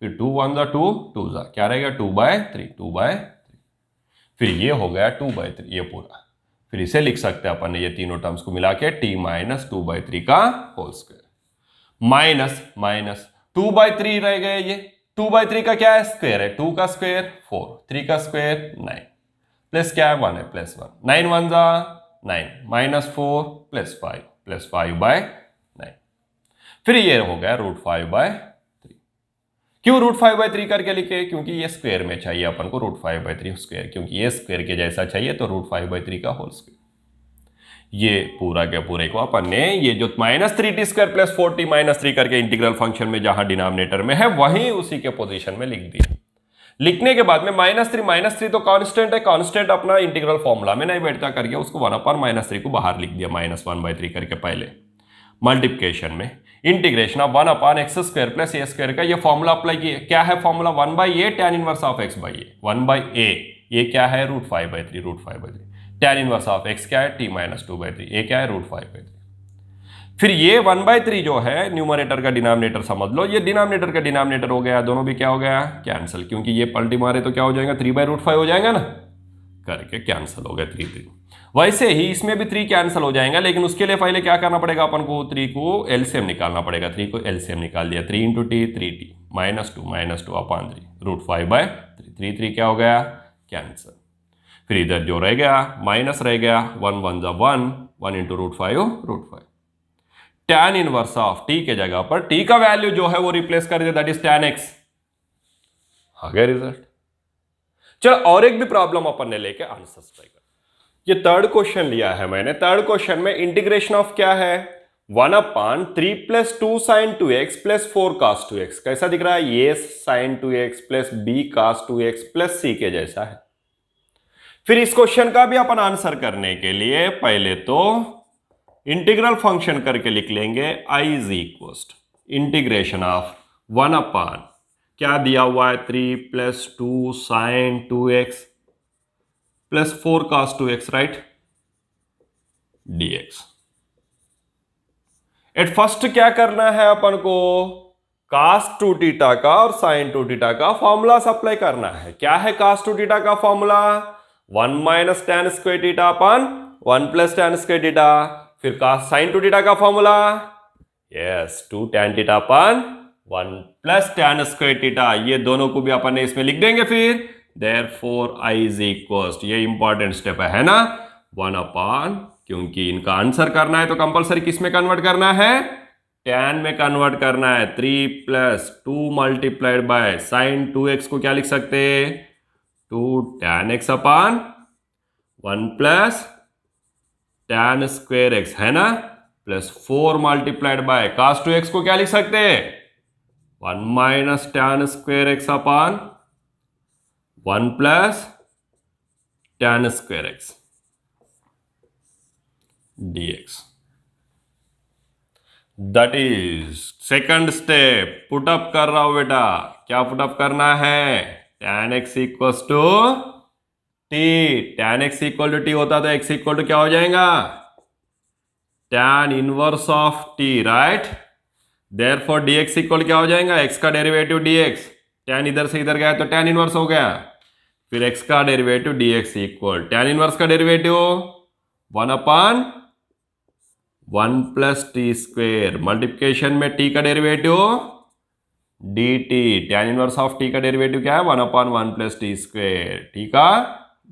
फिर 2 1 जा 2 2 जा क्या रहेगा 2/3, फिर ये हो गया 2/3 ये पूरा। फिर इसे लिख सकते हैं अपन ये तीनों टर्म्स को मिला के t - 2/3 का होल स्क्वायर, माइनस 2/3 रह गए, ये 2/3 का क्या है स्क्वायर है, 2 का स्क्वायर 4, 3 का स्क्वायर 9, प्लस क्या है 1 है +1, 9 1 जा 9, -4 +5 5/9। फिर ये हो गया √5/3। क्यों √5/3 करके लिखे, क्योंकि ये स्क्वायर में चाहिए अपन को √5/3 स्क्वायर, क्योंकि ये स्क्वायर के जैसा चाहिए तो √5/3 का होल स्क्वायर। ये पूरा के पूरे को अपन ने ये जो -3t² + 4t - 3 करके इंटीग्रल फंक्शन में जहां डिनोमिनेटर में है वहीं उसी के पोजीशन में लिख दिया। लिखने के बाद में -3 तो कांस्टेंट है, कांस्टेंट अपना इंटीग्रल फॉर्मूला में नहीं बैठता करके उसको 1/-3 को बाहर लिख दिया, -1/3 करके। पहले मल्टीप्लिकेशन में इंटीग्रेशन ऑफ 1/x² + a² का ये फॉर्मूला अप्लाई किए। क्या है formula, 1/a tan inverse of x/a, 1/a ये क्या है √5/3, tan इनवर्स ऑफ x क्या है t - 2/3, ये क्या है √5/3। फिर ये 1/3 जो है न्यूमरेटर का डिनोमिनेटर समझ लो, ये डिनोमिनेटर का डिनोमिनेटर हो गया, दोनों भी क्या हो गया कैंसिल, क्योंकि ये पलटी मारे तो क्या हो जाएगा 3/√5 हो जाएगा ना करके कैंसिल हो गया 3 3। वैसे ही इसमें भी 3 कैंसिल हो जाएगा, लेकिन उसके लिए पहले क्या करना पड़ेगा अपन को, 3 को एलसीएम निकालना पड़ेगा। 3 को एलसीएम निकाल दिया, 3 इंटू टी 3t -2 अपॉन 3 √5/3। 3 3 क्या हो गया, कैंसिल। फिर इधर जो रह गया माइनस रह गया, 1 1 जा 1, 1 into √5 tan inverse of T के जगह पर टी का वैल्यू जो है वो रिप्लेस कर दिया, दैट इज टैन एक्स। आ गया रिजल्ट। चलो और एक भी प्रॉब्लम अपन ने लेके आंसर ट्राई कर। ये थर्ड क्वेश्चन लिया है मैंने। थर्ड क्वेश्चन में इंटीग्रेशन ऑफ क्या है, 1/3 + 2 sin 2x + 4 cos 2x। कैसा दिख रहा है, ये sin 2x + b cos 2x + c के जैसा है। फिर इस क्वेश्चन का भी अपन आंसर करने के लिए पहले तो इंटीग्रल फंक्शन करके लिख लेंगे, I = इंटीग्रेशन ऑफ 1/, क्या दिया हुआ है, 3 + 2 sin 2x + 4 cos 2x, right, dx। At first क्या करना है अपन को, cos 2θ का और sin 2θ का फॉर्मूला अप्लाई करना है। क्या है cos 2θ का फॉर्मूला, 1 - tan square θ अपन 1 + tan square θ। फिर sin 2θ का फॉर्मूला, यस, 2 tan θ अपन 1 + tan square θ। ये दोनों को भी अपन ने इसमें लिख देंगे। फिर therefore I = ये इंपॉर्टेंट स्टेप है ना, 1/, क्योंकि इनका आंसर करना है तो कंपलसरी किस में कन्वर्ट करना है, टैन में कन्वर्ट करना है। 3 + 2 × sin 2x को क्या लिख सकते, 2 tan x अपन 1 + tan square x, है ना, +4 × cos 2x को क्या लिख सकते, 1 - tan square x अपन 1 + tan square x dx। That is second step. Put up कर रहा हूं बेटा, क्या पुटअप करना है, tan x = t। tan x = t होता तो x = क्या हो जाएगा, tan inverse of t, right. Therefore dx = क्या हो जाएगा, x का डेरिवेटिव dx। tan इधर से इधर गया तो tan इनवर्स हो गया। फिर x का डेरिवेटिव dx = tan इनवर्स का डेरिवेटिव 1/1 + t²। मल्टीप्लिकेशन में t का derivative dt। tan inverse of t का डेरिवेटिव क्या है, 1/1 + t², t का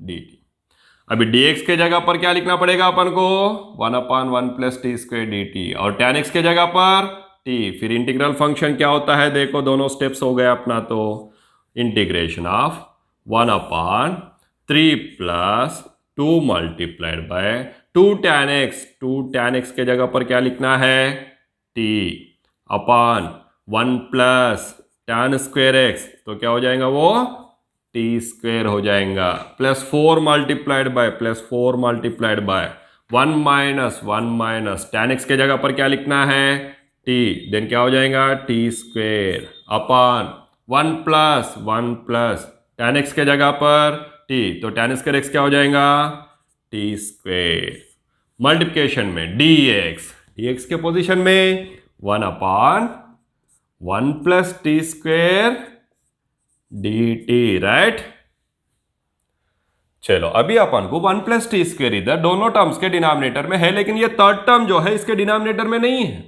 dt। अभी dx के जगह पर क्या लिखना पड़ेगा अपन को, 1/1 + t² dt, और tan x के जगह पर t। फिर इंटीग्रल फंक्शन क्या होता है, देखो दोनों स्टेप्स हो गए अपना। तो integration of 1/3 + 2 × 2 tan x। 2 tan x के जगह पर क्या लिखना है, t अपन 1 + tan square x, तो क्या हो जाएगा वो t² हो जाएगा, +4 × 1 - tan x के जगह पर क्या लिखना है, t, देन क्या हो जाएगा, t² अपन 1 + tan x के जगह पर t, तो tan square x क्या हो जाएगा, t²। मल्टीप्लिकेशन में dx के पोजीशन में 1/1 + t² dt, राइट। चलो अभी अपन को 1 + t² इधर दोनों टर्म्स के डिनोमिनेटर में है, लेकिन ये थर्ड टर्म जो है इसके डिनोमिनेटर में नहीं है।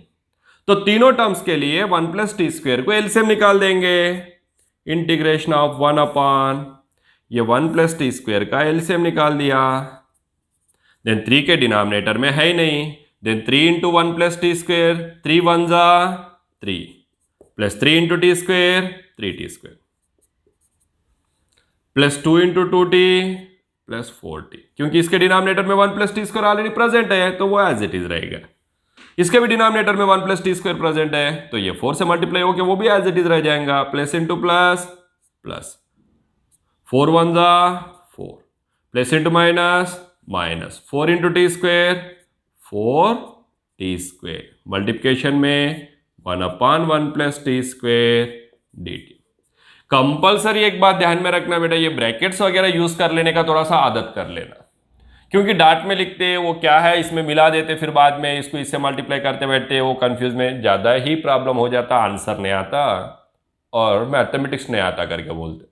तो तीनों टर्म्स के लिए 1 + t² को एलसीएम निकाल देंगे। इंटीग्रेशन ऑफ 1/, ये 1 + t² का एलसीएम निकाल दिया। देन 3 के डिनोमिनेटर में है ही नहीं, देन 3 × 1 + t², 3 1 जा 3 +3 × t² 3t² +2 × 2t +4t। क्योंकि इसके डिनोमिनेटर में 1 + t² ऑलरेडी प्रेजेंट है तो वो एज इट इज रहेगा। इसके भी डिनोमिनेटर में 1 + t² प्रेजेंट है तो ये 4 से मल्टीप्लाई होकर वो भी एज इट इज रह जाएगा, प्लस इंटू प्लस प्लस, 4 1 जा 4, plus into minus minus, 4 × t² 4t²। Multiplication में 1/1 + t² dt। कंपलसरी एक बात ध्यान में रखना बेटा, ये ब्रैकेट्स वगैरह यूज कर लेने का थोड़ा सा आदत कर लेना, क्योंकि डाट में लिखते वो क्या है इसमें मिला देते, फिर बाद में इसको इससे मल्टीप्लाई करते बैठते, वो कंफ्यूज में ज़्यादा ही प्रॉब्लम हो जाता, आंसर नहीं आता और मैथमेटिक्स नहीं आता करके बोलते।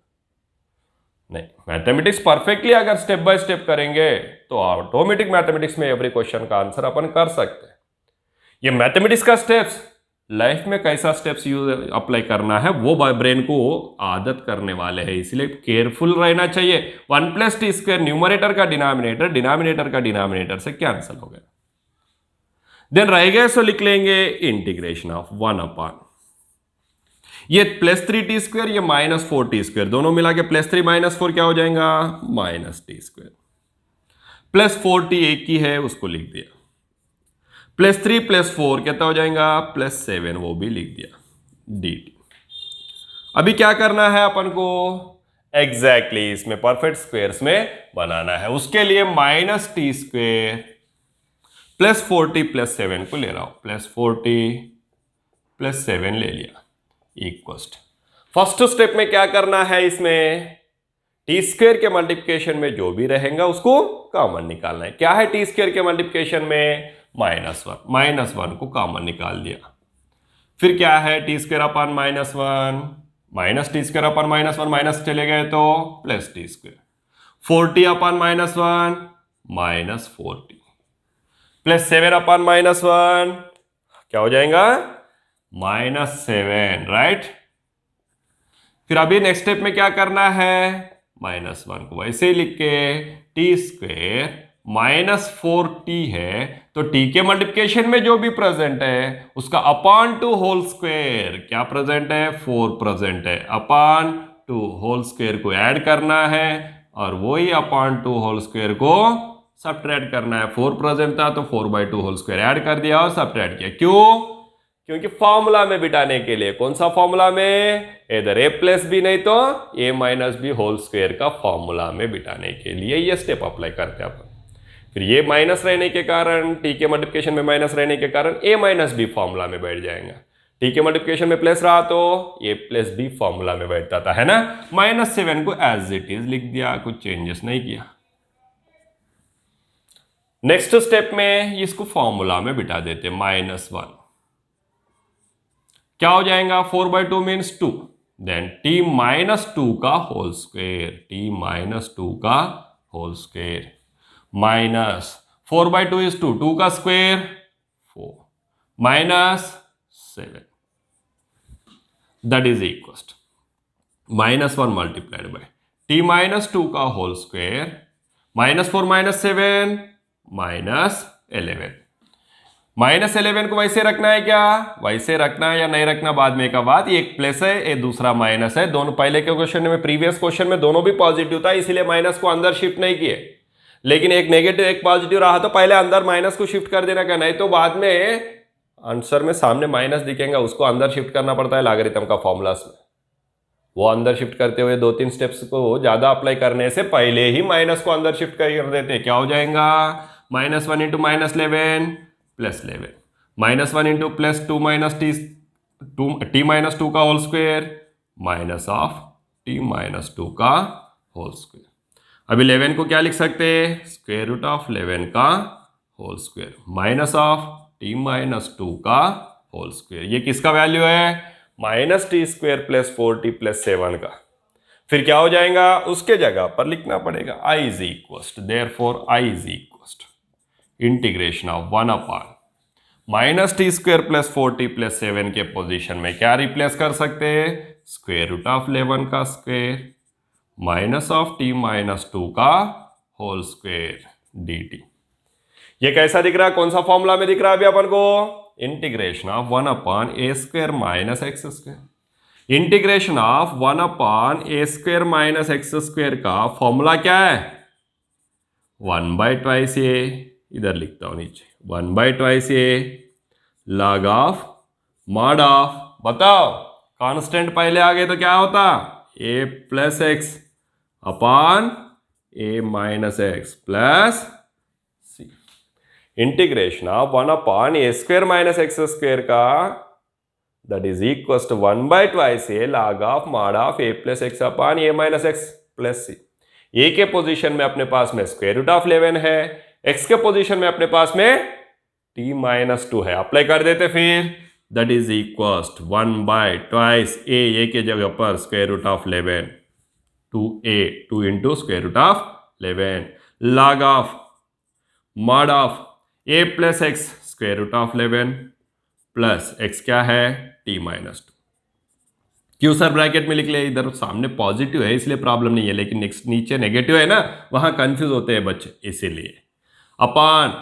नहीं, मैथमेटिक्स परफेक्टली अगर स्टेप बाय स्टेप करेंगे तो ऑटोमेटिक मैथमेटिक्स में एवरी क्वेश्चन का आंसर अपन कर सकते हैं। ये मैथमेटिक्स का स्टेप्स लाइफ में कैसा स्टेप्स यूज अप्लाई करना है वो ब्रेन को आदत करने वाले हैं, इसलिए केयरफुल रहना चाहिए। 1 + t² न्यूमरेटर का डिनोमिनेटर, डिनोमिनेटर का डिनोमिनेटर से कैंसिल हो गया। देन रह गए सो लिख लेंगे इंटीग्रेशन ऑफ 1/, ये +3t², ये -4t², दोनों मिला के +3 -4 क्या हो जाएगा, -t²। +4t एक ही है उसको लिख दिया, +3 + 4 कितना हो जाएगा, +7 वो भी लिख दिया dt। अभी क्या करना है अपन को, एग्जैक्टली इसमें परफेक्ट स्क्वेयर्स में बनाना है। उसके लिए -t² +4t +7 को ले रहा हूं, +4t +7 ले लिया इक्वस्ट। फर्स्ट स्टेप में क्या करना है, इसमें t² के मल्टीप्लिकेशन में जो भी रहेगा उसको कॉमन निकालना है। क्या है t² के मल्टीप्लिकेशन में, -1, -1 को कॉमन निकाल दिया। फिर क्या है t² अपन -1, -t² अपन -1 माइनस चले गए तो +t², 4t अपन -1 -4t, +7 अपन -1 क्या हो जाएगा, -7, राइट। फिर अभी नेक्स्ट स्टेप में क्या करना है, -1 को वैसे ही लिख के t² -4t है तो t के मल्टीप्लिकेशन में जो भी प्रेजेंट है उसका अपॉन 2 होल स्क्वायर, क्या प्रेजेंट है, 4 प्रेजेंट है, अपॉन 2 होल स्क्वायर को ऐड करना है और वही अपॉन 2 होल स्क्वायर को सब्ट्रैक्ट करना है। 4 प्रेजेंट था तो 4/2 होल स्क्वायर ऐड कर दिया और सब्ट्रैक्ट किया। क्यों, क्योंकि फॉर्मूला में बिठाने के लिए। कौन सा फॉर्मूला में, इधर a+b नहीं तो a - b होल स्क्वायर का फॉर्मूला में बिठाने के लिए ये स्टेप अप्लाई करते हैं अपन। फिर ये माइनस रहने के कारण, t के मल्टीप्लिकेशन में माइनस रहने के कारण a - b फॉर्मूला में बैठ जाएगा। t के मल्टीप्लिकेशन में प्लस रहा तो a+b फॉर्मूला में बैठता था, है ना। -7 को एज इट इज लिख दिया, कुछ चेंजेस नहीं किया। नेक्स्ट स्टेप में इसको फॉर्मूला में बिठा देते, -1 क्या हो जाएगा, 4/2 मीन्स 2, देन t - 2 का होल स्क्वायर, t - 2 का होल स्क्वायर, माइनस 4/2 इज 2, 2 का square 4, -7 that is equal -1 multiplied by t - 2 का होल स्क्वायर, -4 - 7 -11। -11 को वैसे रखना है क्या, वैसे रखना है या नहीं रखना बाद में का बात। एक प्लस है, एक दूसरा माइनस है। दोनों पहले के क्वेश्चन में, प्रीवियस क्वेश्चन में दोनों भी पॉजिटिव था, इसीलिए माइनस को अंदर शिफ्ट नहीं किए। लेकिन एक नेगेटिव एक पॉजिटिव रहा तो पहले अंदर माइनस को शिफ्ट कर देना का, नहीं तो बाद में आंसर में सामने माइनस दिखेगा, उसको अंदर शिफ्ट करना पड़ता है लॉगरिथम का फॉर्मूलास में। वो अंदर शिफ्ट करते हुए 2-3 स्टेप्स को ज्यादा अप्लाई करने से पहले ही माइनस को अंदर शिफ्ट कर देते। क्या हो जाएगा, -1 × -11 +11, -1 × +2 - t - 2 का whole square, minus of t - 2 का होल स्क्वायर। अब 11 को क्या लिख सकते हैं, √11 का whole square, minus of t - 2 का होल स्क्वायर। ये किसका वैल्यू है, -t² + 4t + 7 का। फिर क्या हो जाएगा, उसके जगह पर लिखना पड़ेगा i is equal, therefore i is equal integration of 1/, -t² + 4t + 7 के पोजीशन में क्या रिप्लेस कर सकते हैं, √11 का स्क्वायर, माइनस ऑफ t - 2 का होल स्क्वायर dt। ये कैसा दिख रहा है, कौन सा फॉर्मूला में दिख रहा है अभी अपन को, integration of 1/a² - x²। Integration of 1/a² - x² का फॉर्मूला क्या है, 1/2a, इधर लिखता हूं नीचे, 1/2a log of mod of, बताओ कांस्टेंट पहले आ गए तो क्या होता, a + x अपॉन a - x plus c। Integration of 1/a² - x² का that is equal to 1/2a log of mod of a + x अपॉन a - x plus c। a के पोजीशन में अपने पास में √11 है, x के पोजीशन में अपने पास में t - 2 है, अप्लाई कर देते। फिर that is equal 1/2a, a के जगह पर √11, 2a, 2 × √11 log of mod of a plus x square root of 11 plus x क्या है टी माइनस 2। क्यों सर ब्रैकेट में लिख लिया, इधर सामने पॉजिटिव है इसलिए प्रॉब्लम नहीं है, लेकिन नेक्स्ट नीचे नेगेटिव है ना, वहां कंफ्यूज होते हैं बच्चे, इसीलिए upon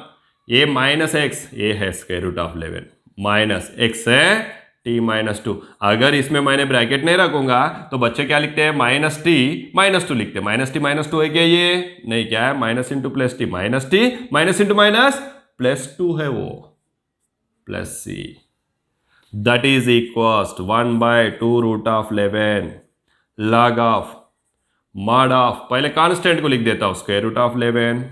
a minus x, a है square root of 11 minus x है टी माइनस 2। अगर इसमें मैंने ब्रैकेट नहीं रखूंगा तो बच्चे क्या लिखते हैं माइनस टी माइनस 2 लिखते हैं। माइनस टी माइनस 2 है क्या, ये नहीं, क्या है minus into plus t minus t minus into minus plus 2 है वो plus c, that is equals to 1 by 2 root of 11 log of mod of, पहले कांस्टेंट को लिख देता हूं square root of 11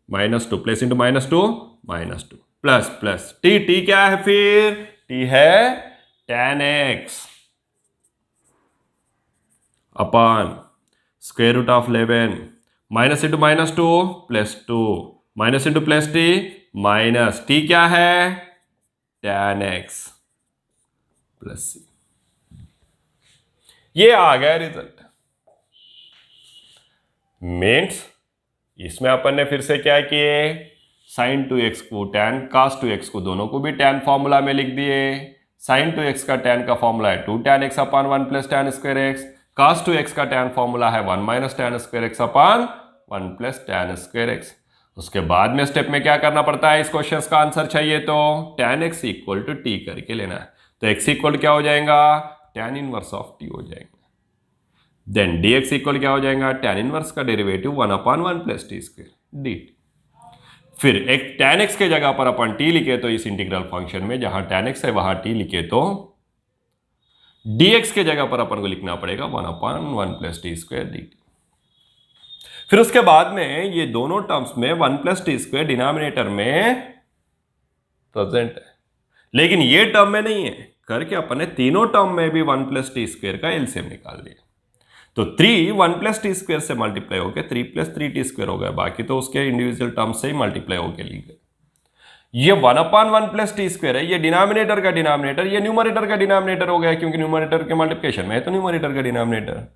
minus 2 plus into minus 2 minus 2 plus plus t, t क्या है फिर, टी है tan x अपॉन square root of 11 minus into minus 2 plus 2 minus into plus t minus t क्या है tan x प्लस सी। ये आ गया result. Means इसमें अपन ने फिर से क्या किए, साइन 2x को tan cos 2x को दोनों को भी tan फॉर्मूला में लिख दिए। साइन 2x का tan का फॉर्मूला है 2 tan x upon 1 plus tan square x, cos 2x का tan फॉर्मूला है 1 minus tan square x upon 1 plus tan square x। उसके बाद में स्टेप में क्या करना पड़ता है, इस क्वेश्चन का आंसर चाहिए तो tan x equal to t करके लेना है। तो x इक्वल क्या हो जाएगा, tan इनवर्स ऑफ t हो जाएगा। देन dx इक्वल क्या हो जाएगा, tan इनवर्स का derivative 1 upon 1 plus t square dt। फिर एक tan x के जगह पर अपन t लिखे तो इस इंटीग्रल फंक्शन में जहां tan x है वहां t लिखे तो dx के जगह पर अपन को लिखना पड़ेगा 1 upon 1 plus t square dt। फिर उसके बाद में ये दोनों टर्म्स में 1 प्लस टी स्क्वायर डिनोमिनेटर में प्रेजेंट है, लेकिन ये टर्म में नहीं है, करके अपन ने तीनों टर्म में भी 1 प्लस टी स्क्वायर का एलसीएम निकाल दिया। तो 3 1 प्लस टी स्क्वायर से मल्टीप्लाई हो गया 3 प्लस 3 टी स्क्वायर हो गया, बाकी तो उसके इंडिविजुअल टर्म से ही मल्टीप्लाई होकर ली गए। ये 1 अपॉन 1 प्लस टी स्क्वायर है, ये डिनोमिनेटर का डिनोमिनेटर, ये न्यूमरेटर का डिनोमिनेटर हो गया, क्योंकि न्यूमरेटर के मल्टीप्लिकेशन में है तो न्यूमरेटर का डिनोमिनेटर।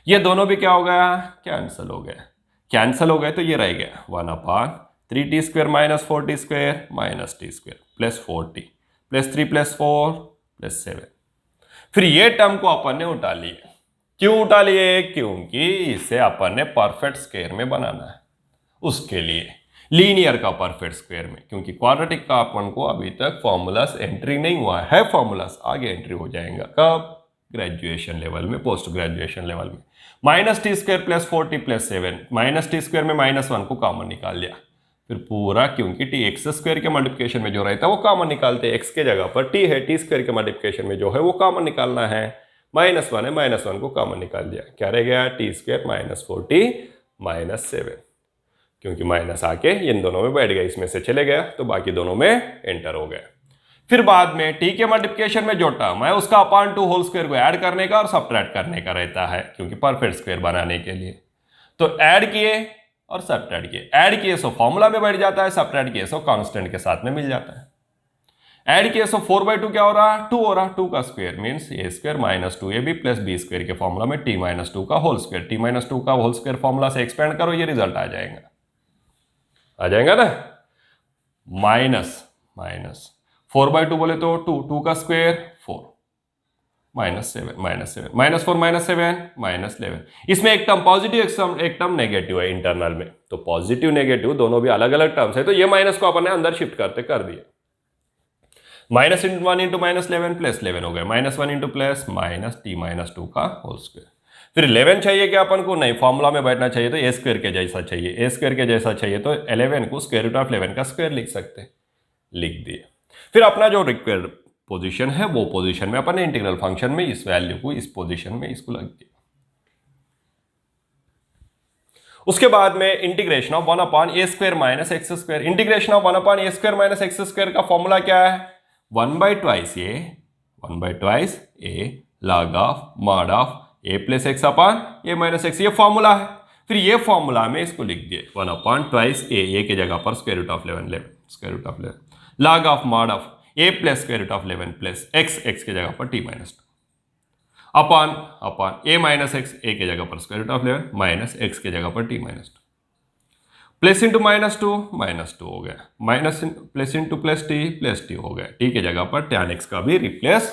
ये दोनों भी क्या हो गया, कैंसिल हो गया। कैंसिल हो गए तो ये रह गया 1 upon 3 T square minus 4 T square minus T square plus 4 T plus 3 plus 4 plus 7। फिर ये टर्म को अपन ने उठा लिया। क्यों उठा लिए, क्योंकि इसे अपन ने परफेक्ट स्क्वायर में बनाना है, उसके लिए लीनियर का परफेक्ट स्क्वायर में, क्योंकि क्वाड्रेटिक का अपन को अभी तक फॉर्मूलास एंट्री नहीं हुआ है, फॉर्मूलास आगे एंट्री हो जाएगा कब, ग्रेजुएशन लेवल में, पोस्ट ग्रेजुएशन लेवल में। Minus T square plus 4 plus 7, minus T square में माइनस 1 को कॉमन निकाल लिया, फिर पूरा, क्योंकि टी एक्स स्क्वायर के मल्टीप्लिकेशन में जो रहता है वो कॉमन निकालते हैं, एक्स के जगह पर टी है, टी स्क्वायर के मल्टीप्लिकेशन में जो है वो कॉमन निकालना है, माइनस 1 है, माइनस 1 को कॉमन निकाल दिया, क्या रह गया टी स्क्वायर माइनस 4 माइनस 7, क्योंकि माइनस आके इन दोनों में बैठ गया, इसमें से चले गया तो बाकी दोनों में एंटर हो गया। फिर बाद में टी के मल्टीप्लिकेशन में जो टर्म है उसका अपॉन 2 होल स्क्वायर को ऐड करने का और सब्ट्रैक्ट करने का रहता है, क्योंकि परफेक्ट स्क्वायर बनाने के लिए। तो ऐड किए और सब्ट्रैक्ट किए, ऐड किए सो फॉर्मूला में बैठ जाता है, सब्ट्रैक्ट किए सो कांस्टेंट के साथ में मिल जाता है। ऐड किए सो 4/2 क्या हो रहा, 2 हो रहा, 2 का square means a square minus 2ab plus b square के फॉर्मूला में टी माइनस 2 का होल स्क्वायर, टी माइनस 2 का होल स्क्वायर फॉर्मूला से एक्सपेंड करो, ये रिजल्ट आ जाएगा ना। माइनस 4/2 बोले तो 2 का square 4 minus 7 minus 4 minus 7 minus 11। इसमें एक टर्म पॉजिटिव एक टर्म नेगेटिव है इंटरनल में, तो पॉजिटिव नेगेटिव दोनों भी अलग अलग टर्म्स है, तो ये माइनस को अपन ने अंदर शिफ्ट करते कर दिया। माइनस 1 इंटू माइनस 11 प्लस 11 हो गया, minus 1 into plus minus t minus 2 का होल स्क्वायर। फिर 11 चाहिए क्या अपन को, नहीं, फॉर्मूला में बैठना चाहिए तो ए स्क्वायर के जैसा चाहिए, ए स्क्वायर के जैसा चाहिए तो 11 को स्क्वायर रूट ऑफ 11 का स्क्वायर लिख सकते, लिख दिए। फिर अपना जो रिक्वायर्ड पोजीशन है वो पोजीशन में अपन ने इंटीग्रल फंक्शन में इस वैल्यू को इस पोजीशन में इसको लग दिया। उसके बाद में integration of 1 upon A square minus x square, integration of 1 upon A square minus x square का फॉर्मूला क्या है, 1/2 ए log of mod of a plus x upon a minus x, ये फॉर्मूला है। फिर ये फॉर्मूला में इसको लिख दिए 1/2 ए के जगह पर square root of 11 log of mod of a plus square root of 11 plus x के जगह पर t minus 2 upon a minus x, a के जगह पर square root of 11 minus x के जगह पर टी माइनस 2 प्लस इंटू -2 हो गया, minus plus into plus T हो गया, टी के जगह पर tan x का भी रिप्लेस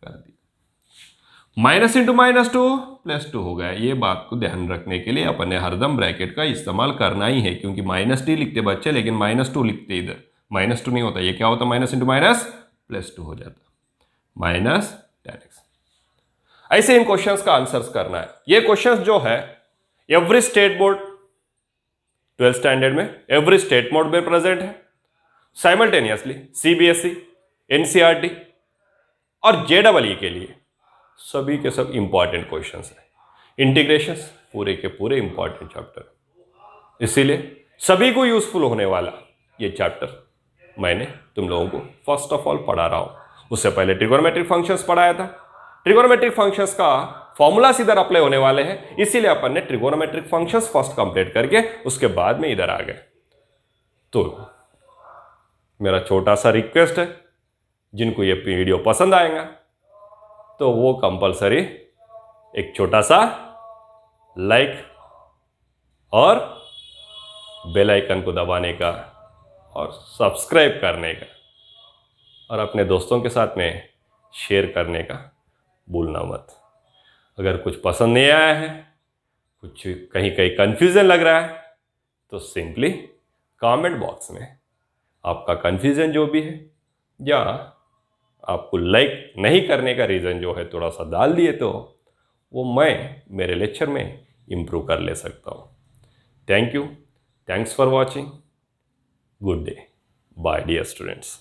कर दिया। माइनस इंटू -2 +2 हो गया। ये बात को ध्यान रखने के लिए अपन ने हरदम ब्रैकेट का इस्तेमाल करना ही है, क्योंकि -t लिखते बच्चे लेकिन -2 लिखते इधर, -2 नहीं होता, ये क्या होता, माइनस इंटू माइनस +2 हो जाता, माइनस tan x। ऐसे इन क्वेश्चंस का आंसर्स करना है। ये क्वेश्चंस जो है every state board 12th standard में एवरी स्टेट मोड में प्रेजेंट है, साइमल्टेनियसली CBSE, NCERT और JEE के लिए सभी के सब इंपॉर्टेंट क्वेश्चंस हैं। इंटीग्रेशंस पूरे के पूरे इंपॉर्टेंट चैप्टर, इसीलिए सभी को यूजफुल होने वाला ये चैप्टर मैंने तुम लोगों को फर्स्ट ऑफ ऑल पढ़ा रहा हूं। उससे पहले ट्रिगोनोमेट्रिक फंक्शंस पढ़ाया था। ट्रिगोनोमेट्रिक फंक्शंस का फॉर्मूलास इधर अप्लाई होने वाले हैं, इसीलिए अपन ने ट्रिगोनोमेट्रिक फंक्शंस फर्स्ट कंप्लीट करके उसके बाद में इधर आ गए। तो मेरा छोटा सा रिक्वेस्ट है, जिनको ये वीडियो पसंद आएगा तो वो कंपलसरी एक छोटा सा लाइक और बेल आइकन को दबाने का और सब्सक्राइब करने का और अपने दोस्तों के साथ में शेयर करने का भूलना मत। अगर कुछ पसंद नहीं आया है, कुछ कहीं कहीं कंफ्यूजन लग रहा है, तो सिंपली कमेंट बॉक्स में आपका कंफ्यूजन जो भी है या आपको लाइक नहीं करने का रीज़न जो है थोड़ा सा डाल दिए तो वो मैं मेरे लेक्चर में इम्प्रूव कर ले सकता हूँ। Thank you, thanks for watching, good day, bye dear students.